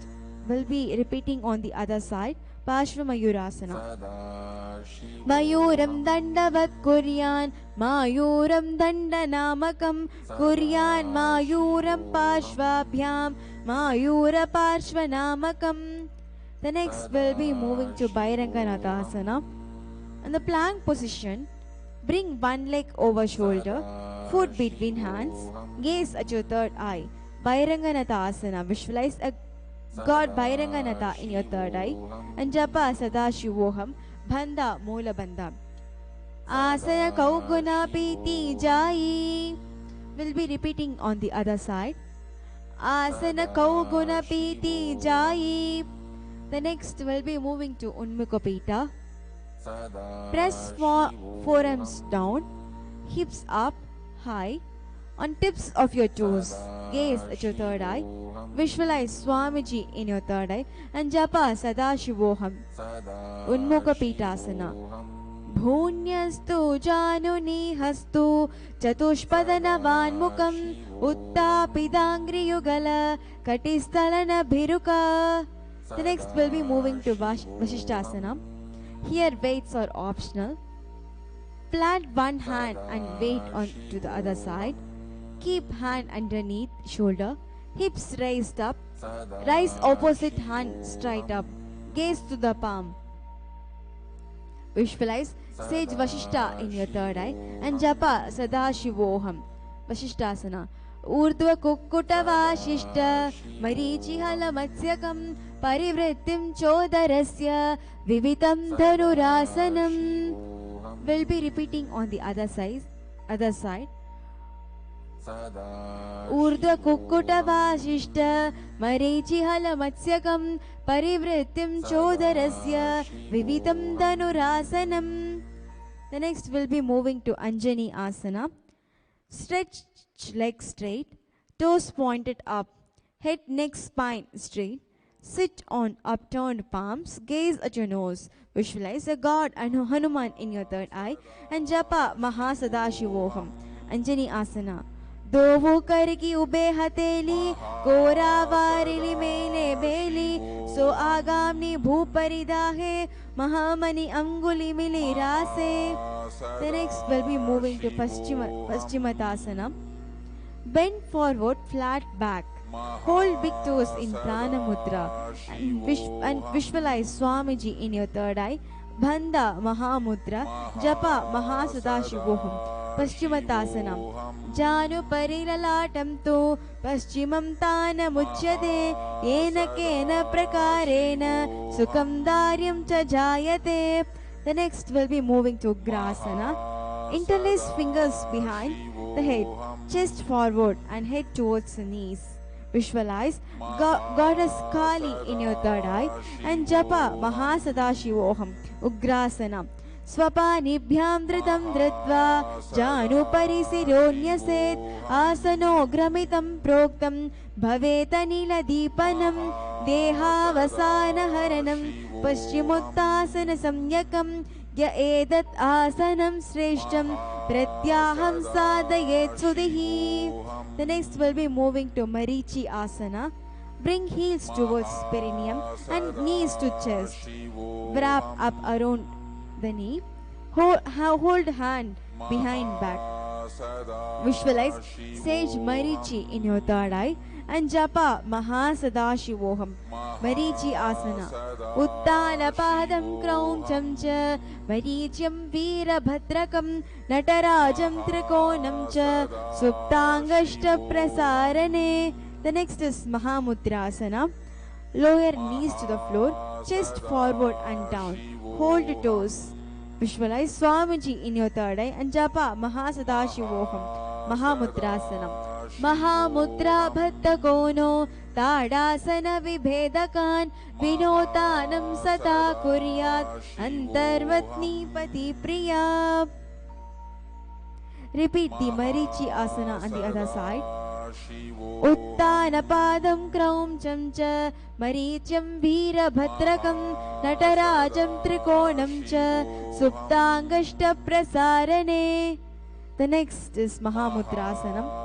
will be repeating on the other side. Parshva Mayurasana. Mayuram dandavat kuryan Mayuram dandanamakam kuryan Mayuram parshvabhyam Mayura parshvanamakam. The next will be moving to Bhairanganathasana. In the plank position, bring one leg over shoulder, foot between hands, gaze at your third eye. Bhairanganathasana. Visualize a God Bairanganatha in your third eye, and Japa Sadashivoham, Bhanda Moola Bandha. Asana Kauguna Piti Jai. We'll be repeating on the other side. Asana Kauguna Piti Jai. The next will be moving to Unmukopita. Press forearms down, hips up, high, on tips of your toes. Gaze at your third eye. Visualize Swamiji in your third eye and Japa Sadashivoham. Unmukapitasana. Bhunyastu Januni Hastu Chatushpadanavanmukam Uttapidangri Yugala Katistalana Bhiruka. The next will be moving to Vashishtasana. Here weights are optional. Plant one hand and weight on to the other side. Keep hand underneath shoulder. Hips raised up. Rise opposite hand straight up. Gaze to the palm. Visualize Sage Vashishta in your third eye and Japa Sadashivoham. Vashishtasana. Urdhva Kukkuta Vashishta Marichihala Matsyakam Parivrittim Chodarasya Vivitam Dhanurasanam. We'll be repeating on the other side. Urdhva Kukkuta Vashishta Marichihala Matsyakam Parivrittim Chodarasya Vivitam Dhanurasanam. The next will be moving to Anjani Asana. Stretch legs straight, toes pointed up, head, neck, spine straight. Sit on upturned palms, gaze at your nose. Visualize a god and Hanuman in your third eye and Japa Mahasadashivoham. Anjani Asana. Dovu kariki ube hateli, kora varili mele beli, so agamni bhuparidahe, mahamani anguli mili rase. The next will be moving to Paschimottanasana. Bend forward, flat back. Hold big toes in Prana Mudra and visualize Swamiji in your third eye. Bhanda Mahamudra, Japa Mahasadashivoham. Paschimottanasana. Janu parilalatam tu paschimam tana muchyate yena kena prakarena sukham daryam cha jayate. The next will be moving to Ugrasana. Interlace fingers behind the head, chest forward and head towards the knees. Visualize Goddess Kali in your third eye and Japa Mahasadashivoham. Ugrasana. Swapanibhyam dhritam dhritva janu parisironyaset asano gramitam proktam bhaveta nila deepanam dehavasana haranam paschimottasana samyakam ya edat asanam shreshtam pratyaham sadayet sudihi. The next will be moving to Marichi Asana. Bring heels towards perineum and knees to chest. Wrap up around the knee. Hold hand behind back. Visualize Sage Marichi in your third eye and Japa Mahasadashivoham. Marichi Asana. Uttana Padam Kraum Chamcha Maricham Veerabhadrakam Natarajam Trikonam Cha Suptangashta Prasarane. The next is Mahamudrasana. Lower knees to the floor, chest forward and down. Hold the toes. Visualize Swamiji in your third eye and Japa Mahasadashivoham. Mahamudrasana. Mahamudra Bhattakono Tadasana Vibhedakan Vinotanam Sata Kuryat Antarvatni Pati Priya. Repeat the Marichi Asana on the other side. Uttana Padam Kraum Chamcha Maricham Veerabhadrakam Natarajam Trikonam Cha Suptangashta Prasarane. The next is Mahamudrasanam.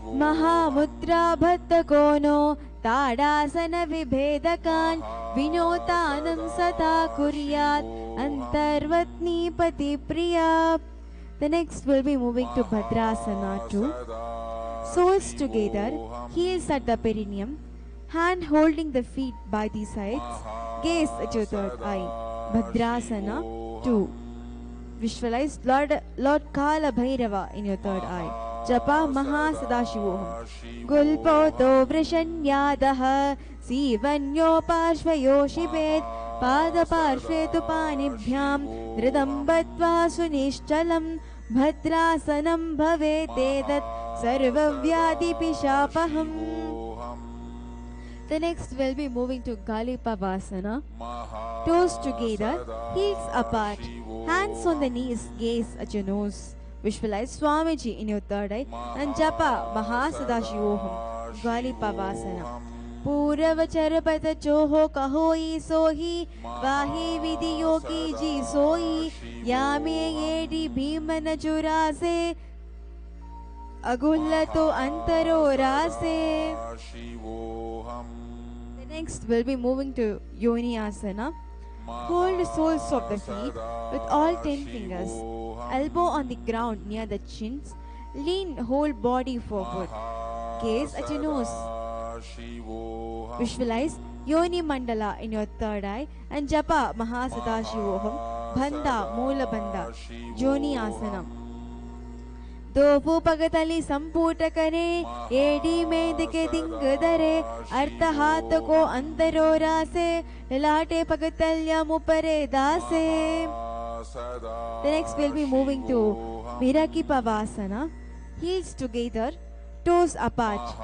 Mahamudra Bhattakono Tadasana Vibhedakan Vinotanam Sata Kuryat Antarvatni Pati Priya. The next will be moving to Bhadrasana too. Soles together, heels at the perineum, hand holding the feet by the sides, gaze at your third eye. Bhadrasana 2. Visualize Lord Kala Bhairava in your third eye. जपा महासदाशिवोऽहम् गुल्पोतो वृषण्यादः सीवन्यो पार्श्वयो शिवेत् पादपार्श्वे तु पाणिभ्यां हृदं बद्ध्वा सुनिश्चलं भद्रासनं भवेतेतत् सर्वव्याधिपिशापहम्. The next will be moving to Galipavasana. Toes together, heels apart, hands on the knees, gaze at your nose. Visualize Swamiji in your third eye and Japa Mahasadashivoham. Galipavasana. पूरवचरपत चोहो कहोई सोही वाही विधि योगी जी सोई यामे येडी भीमन चुरासे अगुल्लतो अंतरो रासे. The next will be moving to Yoni Asana. Hold the soles of the feet with all 10 fingers. Elbow on the ground near the chins. Lean whole body forward. Gaze at your nose. Visualize Yoni Mandala in your third eye and Japa Mahasadashivoham Bhanda Moola Bandha Yoni Asanam. दोपु पगतली संपूट करे AD में दिके दिंग दरे अर्थ हाथ को अंतरो रासे latte पगतल्या मुपरे दासे. The next will be moving to Viraki Pavasana. Heels together, toes apart,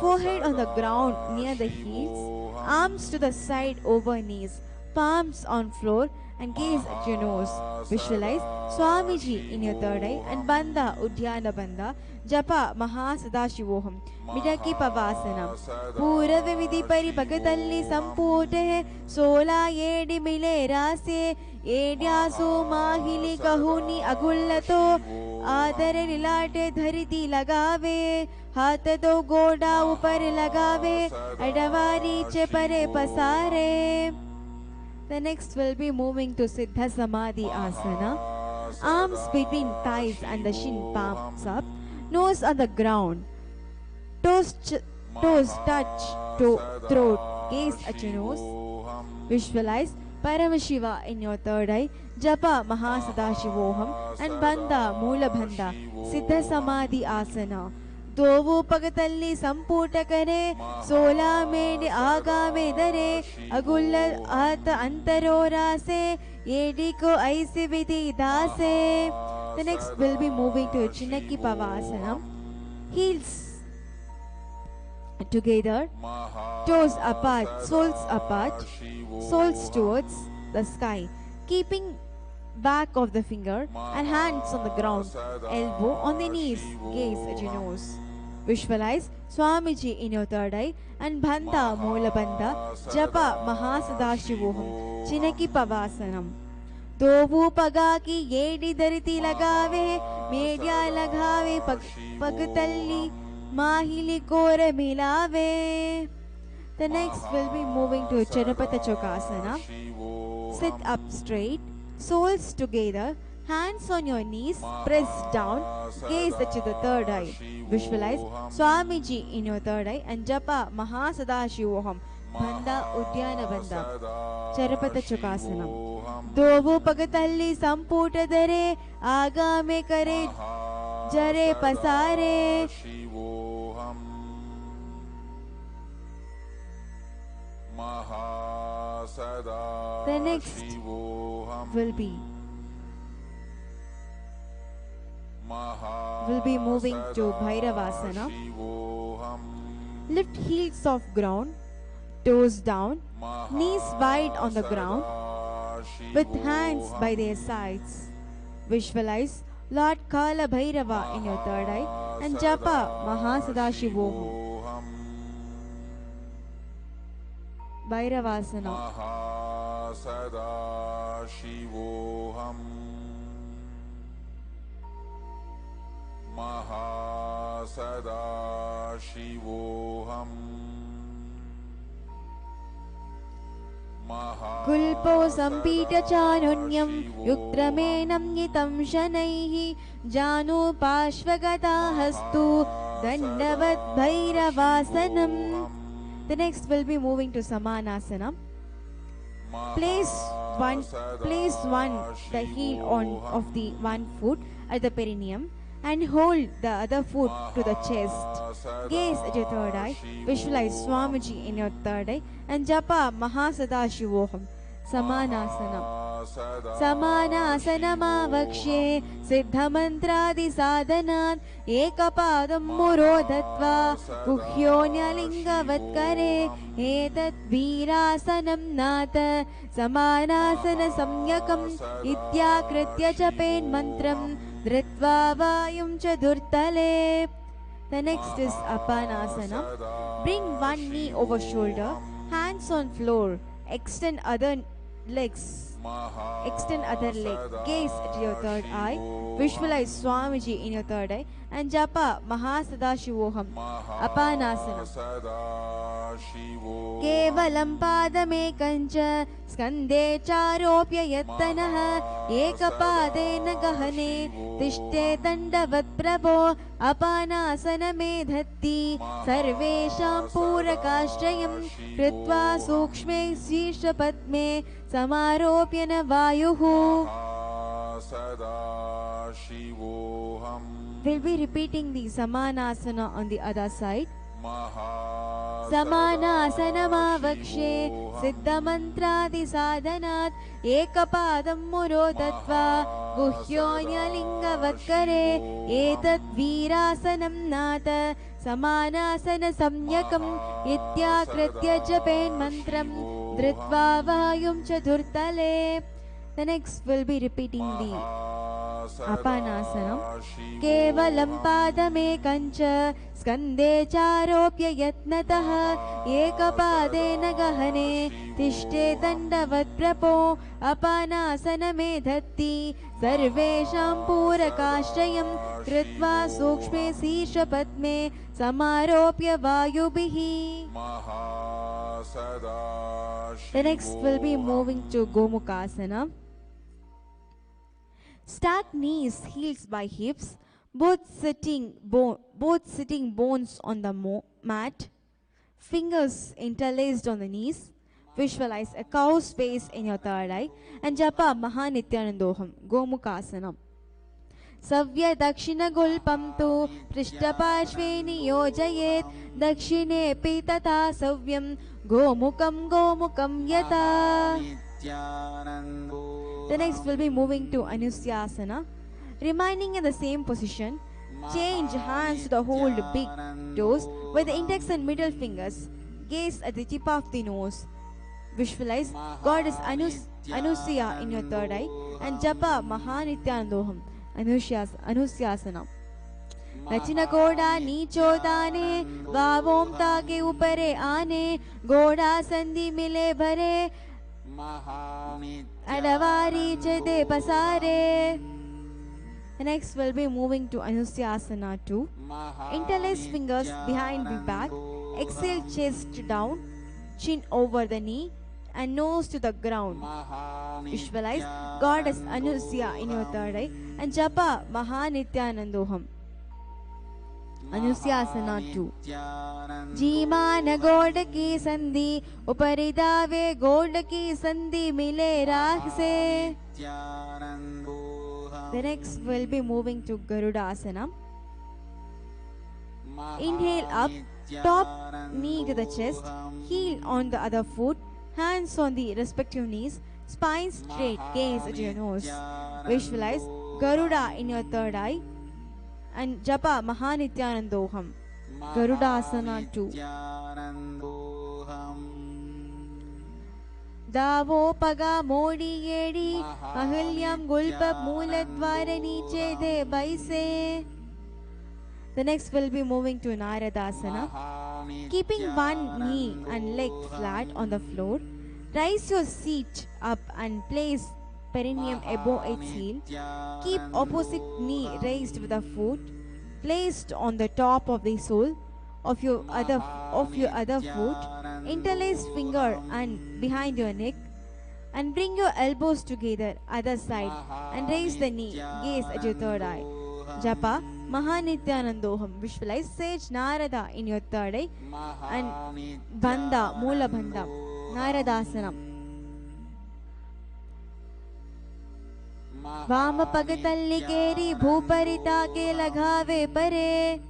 forehead on the ground near the heels, arms to the side over knees, palms on floor and gaze at your nose. Visualize Swamiji in your third eye and Bandha Udyana Bandha Japa Mahasadashivoham Viraki Pavasana. Purava vidhi pari bhagatalli sampute sola yedi mile rase edyasu mahili kahuni agullato आदर लिलाटे धरती लगावे हाथ दो गोडा ऊपर लगावे अडवारी चे परे पसारे. The next will be moving to Siddha Samadhi Asana. Arms between thighs and the shin palms up, nose on the ground, toes touch to throat, gaze at your nose. Visualize Paramashiva in your third eye, Japa Mahasadashivoham and Bandha Moola Bandha Siddha Samadhi Asana. दोवु पगतल्ली संपूट करे सोला made आगा में दरे अगुल्ल आत अंतरो रासे येडी को ऐसी विधि दासे. The next will be moving to Chinaki Pavasana. Heels together, toes apart, soles towards the sky, keeping back of the finger and hands on the ground, elbow on the knees, gaze at your nose. Visualize Swamiji in your third eye and Bandha Moola Bandha Japa Mahasadashivoham Chinaki Pavasanam. दोवु पगा की येडी धरती लगावे media लगावे पगतल्ली माहिली core मिलावे. The next will be moving to Chanapata Chokasana. Sit up straight, soles together, hands on your knees, press down, gaze at the third eye. Visualize Swamiji in your third eye and Japa Mahasadashivoham Bandha Udyana Bandha Chanapata Chokasana. दोवु पगतल्ली संपूट दरे आगा में करे जरे पसारे. The next will be moving to Bhairavasana. Lift heels off ground, toes down, knees wide on the ground, with hands by their sides. Visualize Lord Kala Bhairava in your third eye and Japa Mahasadashivoham. Bhairavasana. Mahasadashivoham Mahasadashivoham Gulpo Sampita Chanunyam Yukramenam Nitam Shanaihi Janu Pashvagata Hastu Dandavat Bhairavasanam. The next will be moving to Samanasana. Place one the heel of the one foot at the perineum. and hold the other foot to the chest. Gaze at your third eye. Visualize Swamiji in your third eye and japa Mahasadashivoham. Samanasana. समानासनमावक्ष्ये सिद्धमन्त्रादिसाधनात् एकपादं मुरोधत्वा गुह्योऽन्यलिङ्गवत्करे एतत् वीरासनं नाथ समानासनसंज्ञकम् इत्याकृत्य जपेन्मन्त्रं धृत्वा वायुं च धुर्तले. The next is Apanasana. Bring one knee over shoulder, hands on floor, extend other legs. Extend other leg. Gaze at your third eye. Visualize Swamiji in your third eye and japa Mahasadashivoham. Apanasana. Kevalam padamekancha skande charopya yattanah ekapadena gahane tishte dandavat prabho apanasana medhatti sarvesham purakashrayam kritva sukshme sishapatme समारोप्य न वायुः. We'll be repeating the Samanasana on the other side. Samanasanamavakshe siddhamantradisadhanat ekapadam murodatva guhyoऽन्यलिङ्गवत्करे etat virasanam nata samanasana samyakam ityakritya japen mantram धृत्वा वायुं च धुर्तले. The next will be repeating the Apanasana. केवलं पादमेकञ्च स्कन्दे चारोप्य यत्नतः एकपादेन गहने तिष्ठे दण्डवत् प्रपो अपानासनमेधत्ति सर्वेषां पूरकाश्रयं कृत्वा सूक्ष्मे शीर्षपद्मे समारोप्य वायुभिः. The next will be moving to Gomukhasana. Stack knees, heels by hips, both sitting bones on the mat, fingers interlaced on the knees. Visualize a cow's face in your third eye and japa Mahanityanandoham. Gomukhasana. Savya dakshina gulpam tu prishtapashve niyojayet dakshine pitata savyam Gomukam Gomukam Yata. The next will be moving to Anusyasana. Remaining in the same position, change hands to the hold big toes with the index and middle fingers. Gaze at the tip of the nose. Visualize Goddess Anusya in your third eye and japa Mahanityanandoham. Anusyasana. रचना घोड़ा नीचो दाने वावों ताके ऊपरे आने घोड़ा संधि मिले भरे अडवारी चेदे पसारे. The next will be moving to Anusyasana 2. Interlace fingers behind the back. Exhale, chest down, chin over the knee and nose to the ground. Visualize Goddess Anusya in your third eye and japa Mahanityanandoham. Anusyasana 2. Jimana Godaki Sandhi Uparidave Godaki Sandhi Mile Rahse. The next will be moving to Garudasana. Inhale up, top knee to the chest, heel on the other foot, hands on the respective knees, spine straight, gaze at your nose. Visualize Garuda in your third eye and japa Mahanityanandoham. Garudasana 2. Davo paga modi yedi ahilyam gulpa mooladvara niche de baise. The next will be moving to Naradasana. Keeping one knee and leg flat on the floor, rise your seat up and place perineum above its heel. Keep opposite knee raised with the foot placed on the top of the sole of your other foot. Interlace finger and behind your neck and bring your elbows together other side and raise the knee. Gaze at your third eye. Japa Mahanityanandoham. Visualize Sage Narada in your third eye and Bandha, Moola Bandha, Naradasana. वाम पगतल्ली केरी भूपरिता के लगावे परे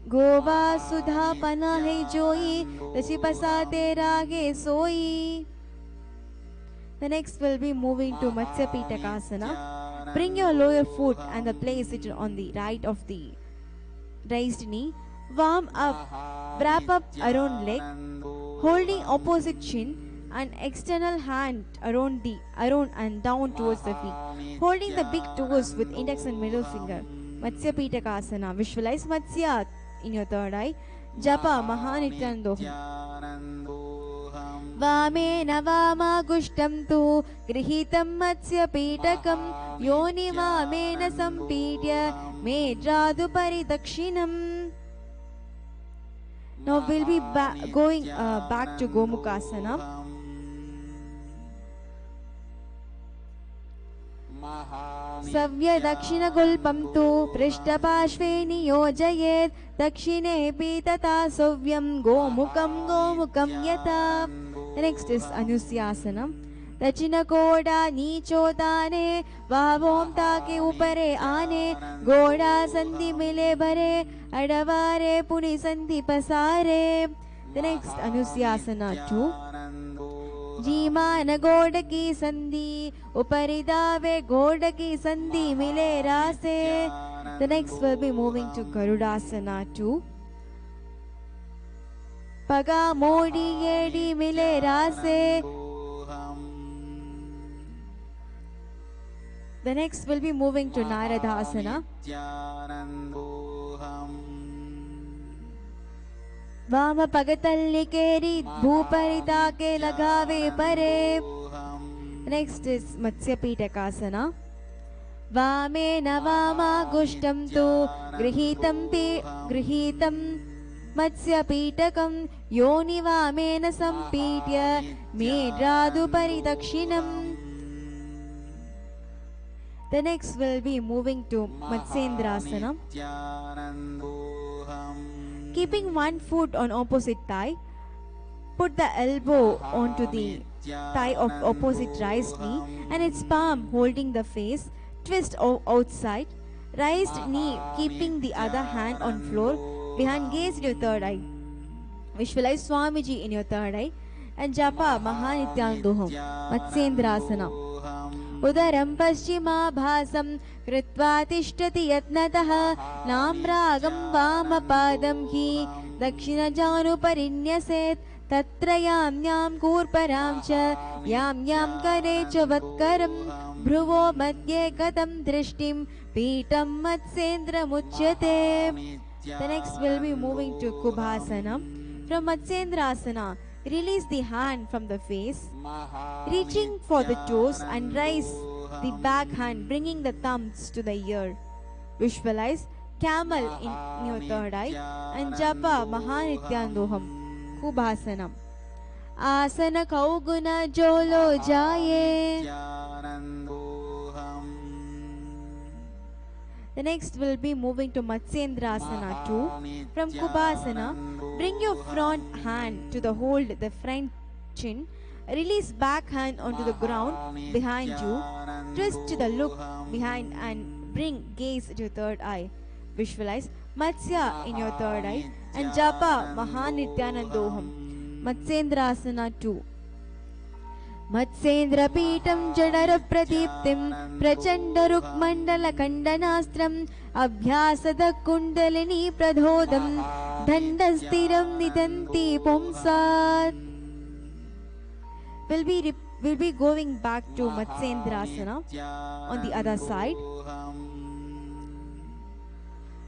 गोवा सुधा पना है जोई रची पसाते रागे सोई. The next will be moving to Matsya Pitakasana. Bring your lower foot and place it on the right of the raised knee. Warm up, wrap up around leg, holding opposite chin and external hand around and down towards the feet. Holding the big toes with index and middle finger. Matsya Pitakasana. Visualize Matsya in your third eye. Japa Mahanityandoham. वामेन वामागुष्टं तु गृहीतं मत्स्य पीठकं योनि वामेन सम्पीड्य मेढ्रादुपरि दक्षिणम्. Now we'll be going back to Gomukhasana. सव्य दक्षिणगुल्पं तु पृष्ठपार्श्वे नियोजयेत् दक्षिणे पीतता सव्यं गोमुखं यथा. The next is Anusyasana. दक्षिण कोड़ा नीचोताने वावों ताके ऊपरे आने गोड़ा संधि मिले भरे अडवारे पुनि संधि पसारे. The next Anusyasana 2. जीमान गोड़ की संधि ऊपरी दावे गोड़ की संधि मिले रासे. The next will be moving to Garudasana 2. पगा मोड़ी येड़ी मिले रासे. The next will be moving to Naradasana. वाम पगतल्ली केरी भूपरिता के लगावे परे. Next is Matsya Pitakasana. वामेन वामागुष्टं तु गृहीतं मत्स्य पीठकं योनि वामेन सम्पीड्य मेढ्रादुपरि दक्षिणम्. The next will be moving to Matsyendrasana. Keeping one foot on opposite thigh, put the elbow onto the thigh of opposite raised knee and its palm holding the face. Twist outside. Raised knee keeping the other hand on floor. Behind gaze in your third eye. Visualize Swamiji in your third eye. And Japa Mahanityandoham. Matsyendrasana. Udaram paschimabhasam कृत्वा तिष्ठति यत्नतः नाम्रागं वामपादं हि दक्षिणजानुपरिन्यसेत् तत्र यां यां कूर्परां च यां यां करे च वत्करं भ्रुवो मध्ये गतं दृष्टिं पीठं मत्स्येन्द्रमुच्यते. The next will be moving to Kubhasana. From Matsyendrasana, release the hand from the face, reaching for the toes and raise the back hand, bringing the thumbs to the ear. Visualize camel in your third eye and Japa Mahanityandoham. Kubhasana. Asana kauguna jolo jaye. The next will be moving to Matsyendrasana 2. From Kubhasana, bring your front hand to the hold the front chin. Release back hand onto the ground behind you. Twist to the look behind and bring gaze to your third eye. Visualize Matsya in your third eye and Japa Mahanityanandoham. Matsyendrasana 2. Matsendra Pitam Jadara Pradiptim Prachanda Rukmandala Kandanastram Abhyasada Kundalini Pradhodam Dandastiram Nidanti Pumsat. We'll be going back to Matsyendrasana on the other side.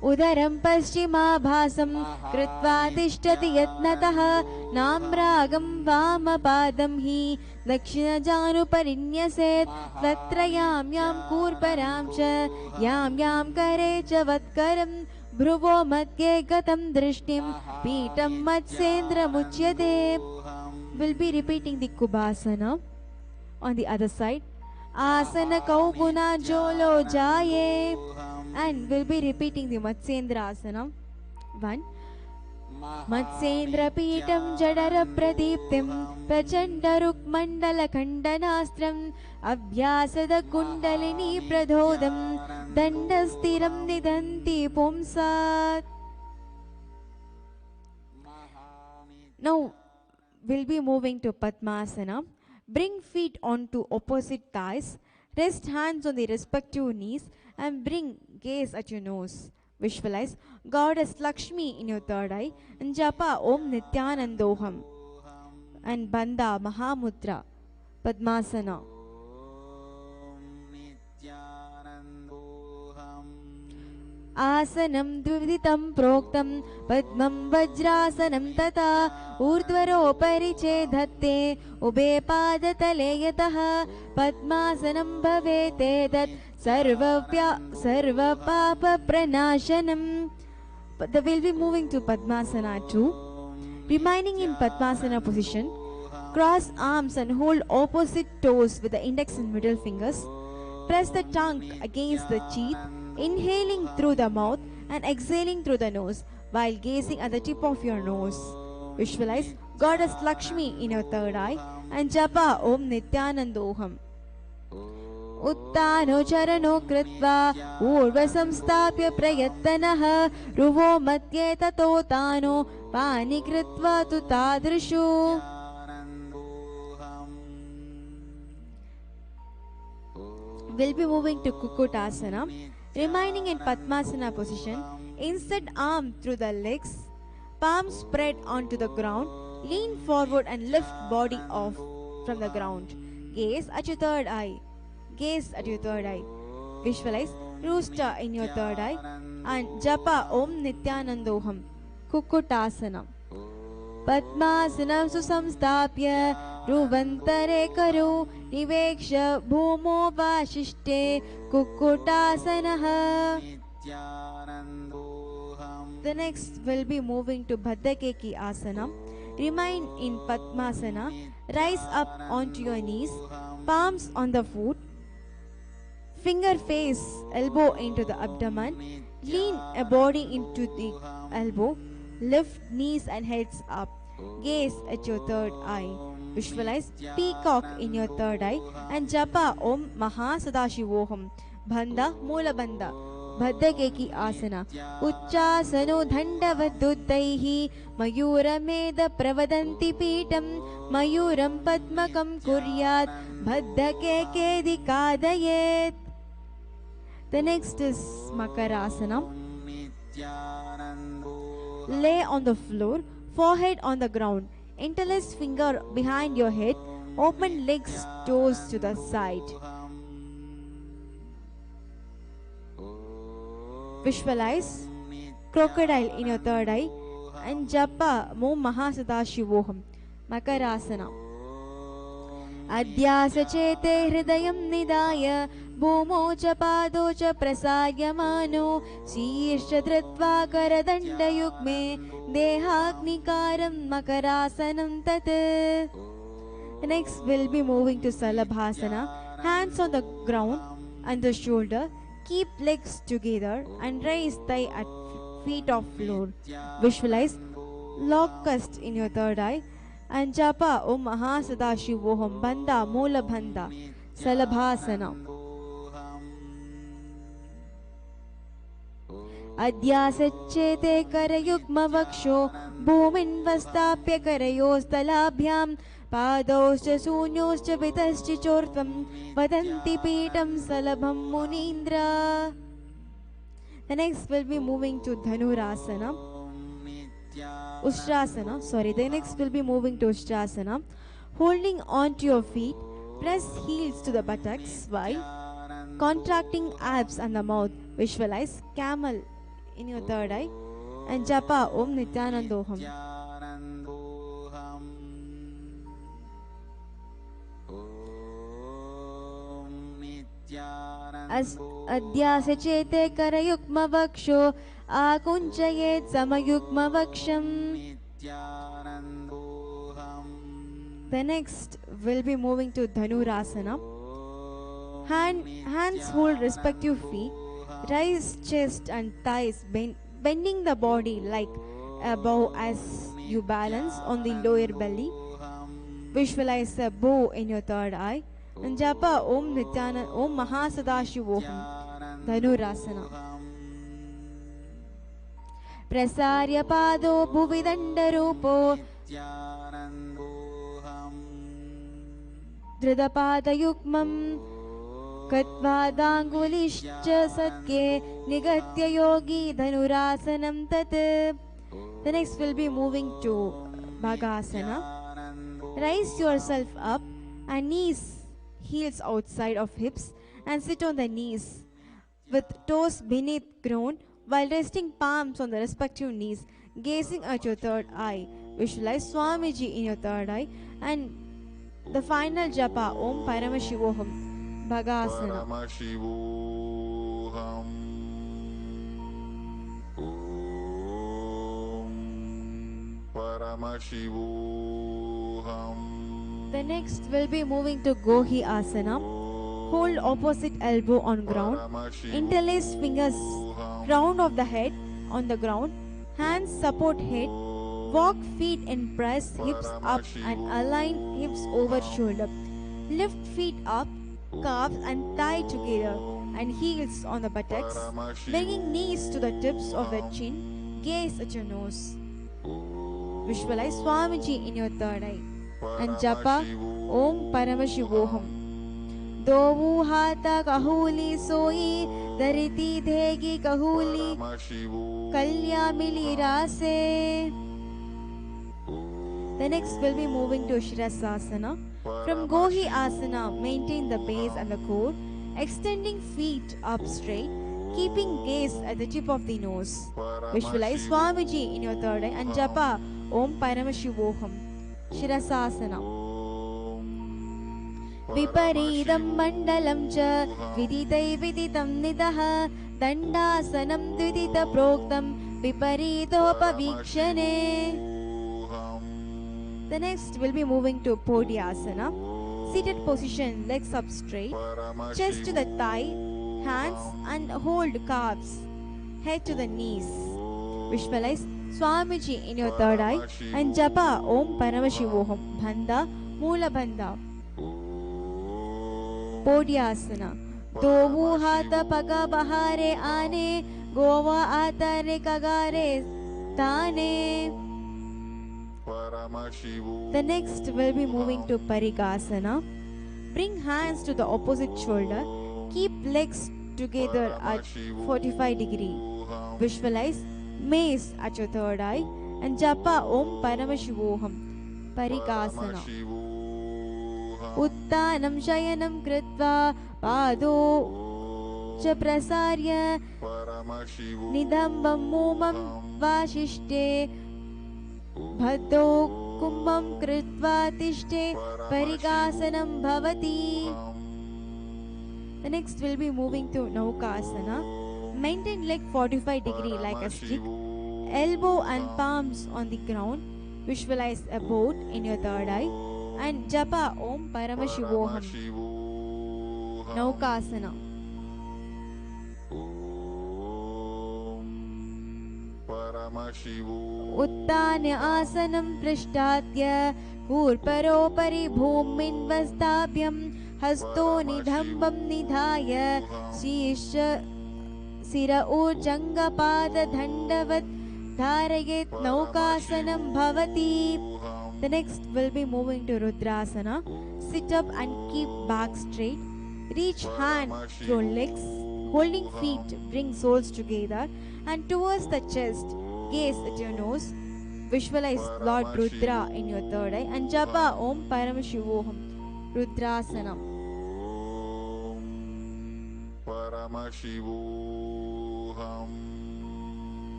Udaram paschimabhasam कृत्वा तिष्ठति यत्नतः नाम्रागं वामपादं हि दक्षिणजानुपरिन्यसेत् तत्र यां यां कूर्परां च यां यां करे च वत्करं भ्रुवो मध्ये गतं दृष्टिं पीठं मत्स्येन्द्रमुच्यते. We'll be repeating the Kubhasana on the other side. Asana kauguna jolo jaye. And we'll be repeating the Matsyendrasana. 1. मत्सेन्द्रपीठं जडरप्रदीप्तिं प्रचण्डरुक्मण्डलखण्डनास्त्रम् अभ्यासदकुण्डलिनी प्रधोदं दण्डस्थिरं निदन्ति पुंसात्. Now we'll be moving to Padmasana. Bring feet onto opposite thighs. Rest hands on the respective knees and bring gaze at your nose. Visualize Goddess Lakshmi in your third eye and japa Om Nityanandoham and Bandha Mahamudra. Padmasana. आसनं द्विविधितं प्रोक्तं पद्मं वज्रासनं तथा ऊर्ध्वरोपरि चेदत्ते उभे पादतले यतः पद्मासनं भवेत् तत् सर्वपापप्रणाशनम्. We'll be moving to Padmasana too. Remaining in Padmasana position, cross arms and hold opposite toes with the index and middle fingers. Press the tongue against the teeth, inhaling through the mouth and exhaling through the nose while gazing at the tip of your nose. Visualize Goddess Lakshmi in your third eye and japa Om Nityanandoham. उत्तानो चरणो कृत्वा ऊर्ध्वसंस्थाप्य प्रयत्नः रुवो मध्ये ततो तानो पानि कृत्वा तु तादृशो. We'll be moving to Kukutasana. Remaining in Padmasana position, insert arm through the legs, palms spread onto the ground, lean forward and lift body off from the ground. Gaze at your third eye. Gaze at your third eye. Visualize rooster in your third eye and japa Om Nityanandoham. Kukutasana. Padmasanam susamstapya ruvantare karo niveksha bhumo vashishte Kukutasanaha. The next will be moving to Bhaddakeki Asana. Remain in Padmasana. Rise up onto your knees, palms on the foot, finger face elbow into the abdomen, lean a body into the elbow, lift knees and heads up. Gaze at your third eye. Visualize peacock in your third eye and japa Om Mahasadashivoham. Bandha Moola Bandha. Bhaddakeki Asana. Uchchasano Dhandavaduddaihi Mayurameda Pravadanti Pitam Mayuram Padmakam Kuryat Bhaddakeke Dikadayet. The next is Makarasana. Lay on the floor, forehead on the ground, interlace finger behind your head, open legs, toes to the side. Visualize crocodile in your third eye and japa Om Mahasadashivoham. Makarasana. Adhyasachete hridayam nidaya bhumo cha pado cha prasaryamano sirsha dhritva karadandayukme dehaknikaram makarasanam tat. The next will be moving to Salabhasana. Hands on the ground and the shoulder. Keep legs together and raise thigh at feet of floor. Visualize locust in your third eye and japa Om Mahasadashivoham. Bandha Moola Bandha. Salabhasana. Adhyasachete karayugma vaksho bhumin vastapya karayosthalabhyam Padoscha sunyoscha vitascha chortvam vadanti pitam salabham munindra. The next will be moving to Dhanurasana. The next will be moving to Ustrasana. Holding on to your feet, press heels to the buttocks while contracting abs and the mouth. Visualize camel in your third eye and japa Om Nityanandoham. Adhyasachete karayukma vaksho akunchayet samayukma vaksham. The next will be moving to Dhanurasana. Hands hold respective feet. Rise chest and thighs, bending the body like above as you balance on the lower belly. Visualize a bow in your third eye. And japa Om Nityananda Om Mahasadashivoham Dhanurasana. Prasarya Pado Bhuvidandarupo Dhridapadayukmam Katvadangulischa Satke Nigatya Yogi Dhanurasanam Tat. The next will be moving to Bhagasana. Rise yourself up and knees, heels outside of hips, and sit on the knees with toes beneath ground while resting palms on the respective knees, gazing at your third eye. Visualize Swamiji in your third eye and the final japa Om Paramashivoham Bhagasana. The next will be moving to Gohi Asana. Hold opposite elbow on ground. Interlace fingers crown of the head on the ground. Hands support head. Walk feet in press, hips up and align hips over shoulder. Lift feet up, calves and thigh together and heels on the buttocks. Bringing knees to the tips of the chin. Gaze at your nose. Visualize Swamiji in your third eye. And japa Om Paramashivoham. Dovu hata kahuli soi dariti dhegi kahuli kalya mili rase. The next will be moving to Shirasasana. From Gohi Asana, maintain the base and the core, extending feet up straight, keeping gaze at the tip of the nose. Visualize Swamiji in your third eye and japa Om Paramashivoham. Shirasasana. Viparidam mandalam cha viditai viditam nidaha dandasanam dvidita proktam viparitopavikshane. The next will be moving to Podhyasana. Seated position, legs up straight, chest to the thigh, hands and hold calves, head to the knees. Visualize Swamiji in your third eye and japa Om Paramashivoham Bhanda Mula Bhanda. Podhyasana. Dovu hata paga bahare ane gova atare kagare tane. The next will be moving to Parigasana. Bring hands to the opposite shoulder. Keep legs together at 45 degrees. Visualize mace at your third eye and japa Om Paramashivoham Parigasana. Uttanam shayanam kritva pado cha prasarya nidambam mumam vashishte bhaddo kumbam kritva tishte parigasanam bhavati. The next will be moving to Naukasana. Maintain leg 45 degrees like a stick. Elbow and palms on the ground. Visualize a boat in your third eye. And japa Om Paramashivoham. Naukasana. Uttanya asanam prishtatya kurparopari bhumin vastabhyam hasto nidhambam nidhaya shisha sira ujanga pada dhandavat dharayet naukasanam bhavati. The next will be moving to Rudrasana. Sit up and keep back straight. Reach hand through legs, holding feet, bring soles together and towards the chest. Gaze at your nose. Visualize Lord Rudra in your third eye and japa Om Paramashivoham. Rudrasana.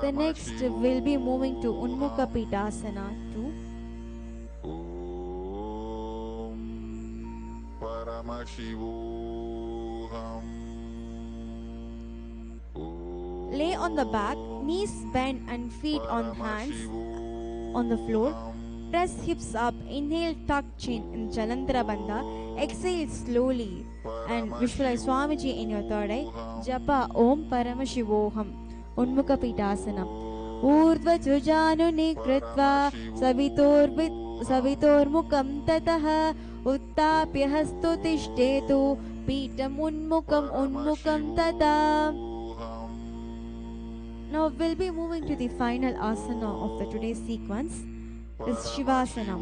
The next will be moving to Unmukha Pidasana too. Lay on the back, knees bent and feet on hands on the floor. Press hips up, inhale, tuck chin in Jalandhara Bandha. Exhale slowly and visualize Swamiji in your third eye. Japa Om Paramashivoham. Unmukha Pitasanam. Urdhva Jujanu Nikritva Savitormukam Tataha Uttapya Hastu Tishthetu Pitam Unmukam Tata. Now we'll be moving to the final asana of the today's sequence is Shivasanam.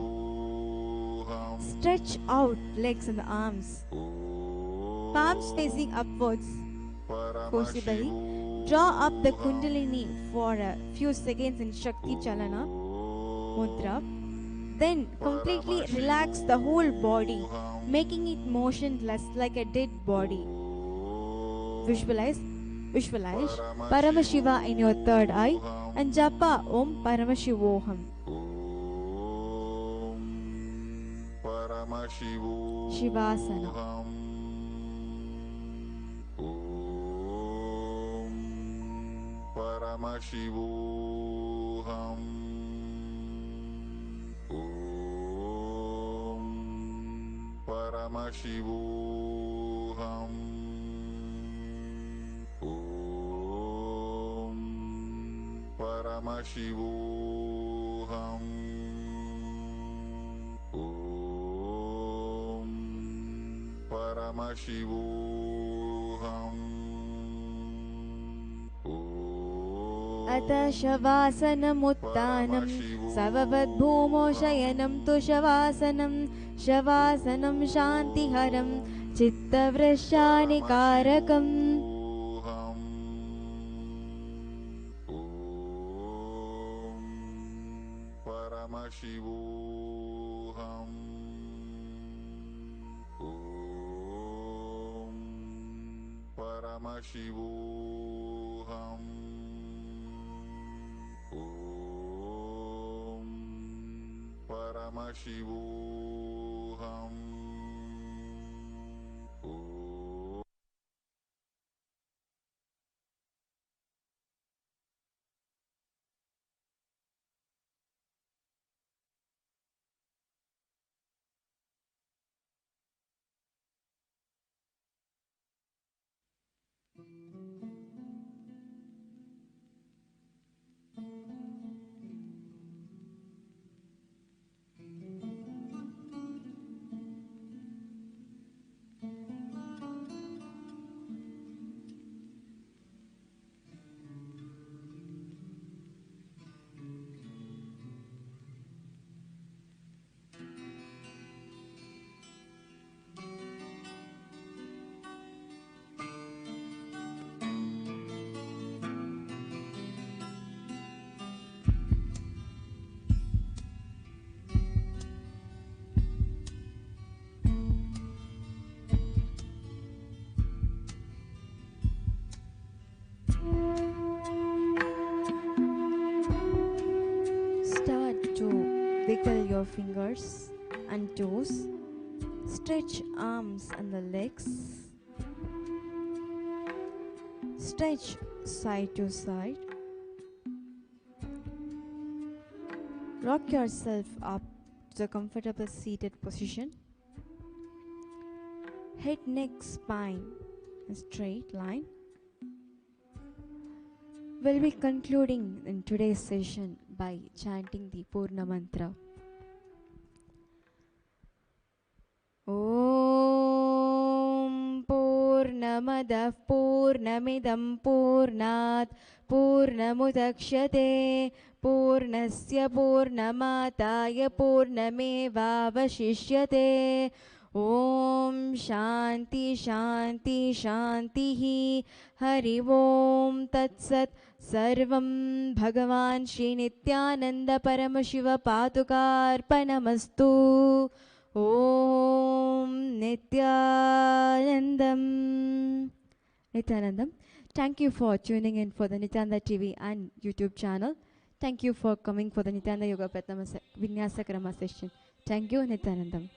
Stretch out legs and arms, palms facing upwards, forcibly. Draw up the Kundalini for a few seconds in Shakti Chalana Mudra. Then completely relax the whole body, making it motionless like a dead body. Visualize Paramashiva in your third eye and Japa Om Paramashivoham. Shivasana. Paramashivoham. Paramashivoham. Paramashivoham. Paramashivoham. Ata Shavasanam Uttanam Savavadbhumo Shayanam Tu Shavasanam Shavasanam Shantiharam Chittavrashyanikarakam. Paramashivoham. Paramashivoham. Paramashivoham. Start to wiggle your fingers and toes. Stretch arms and the legs. Stretch side to side. Rock yourself up to the comfortable seated position. Head, neck, spine, a straight line. We'll be concluding in today's session by chanting the Purna Mantra. Om Purnamadah Purnamidam Purnat Purnamudakshate Purnasya Purnamataya Purnamevavashishyate. Om Shanti Shanti Shantihi. Hari Om Tat Sat. Sarvam Bhagavan Shri Nityananda Paramashiva Padukarpanamastu. Om Nityanandam. Nityanandam. Thank you for tuning in for the Nityananda TV and YouTube channel. Thank you for coming for the Nityananda Yoga Pratama Vinyasa Krama session. Thank you, Nityanandam.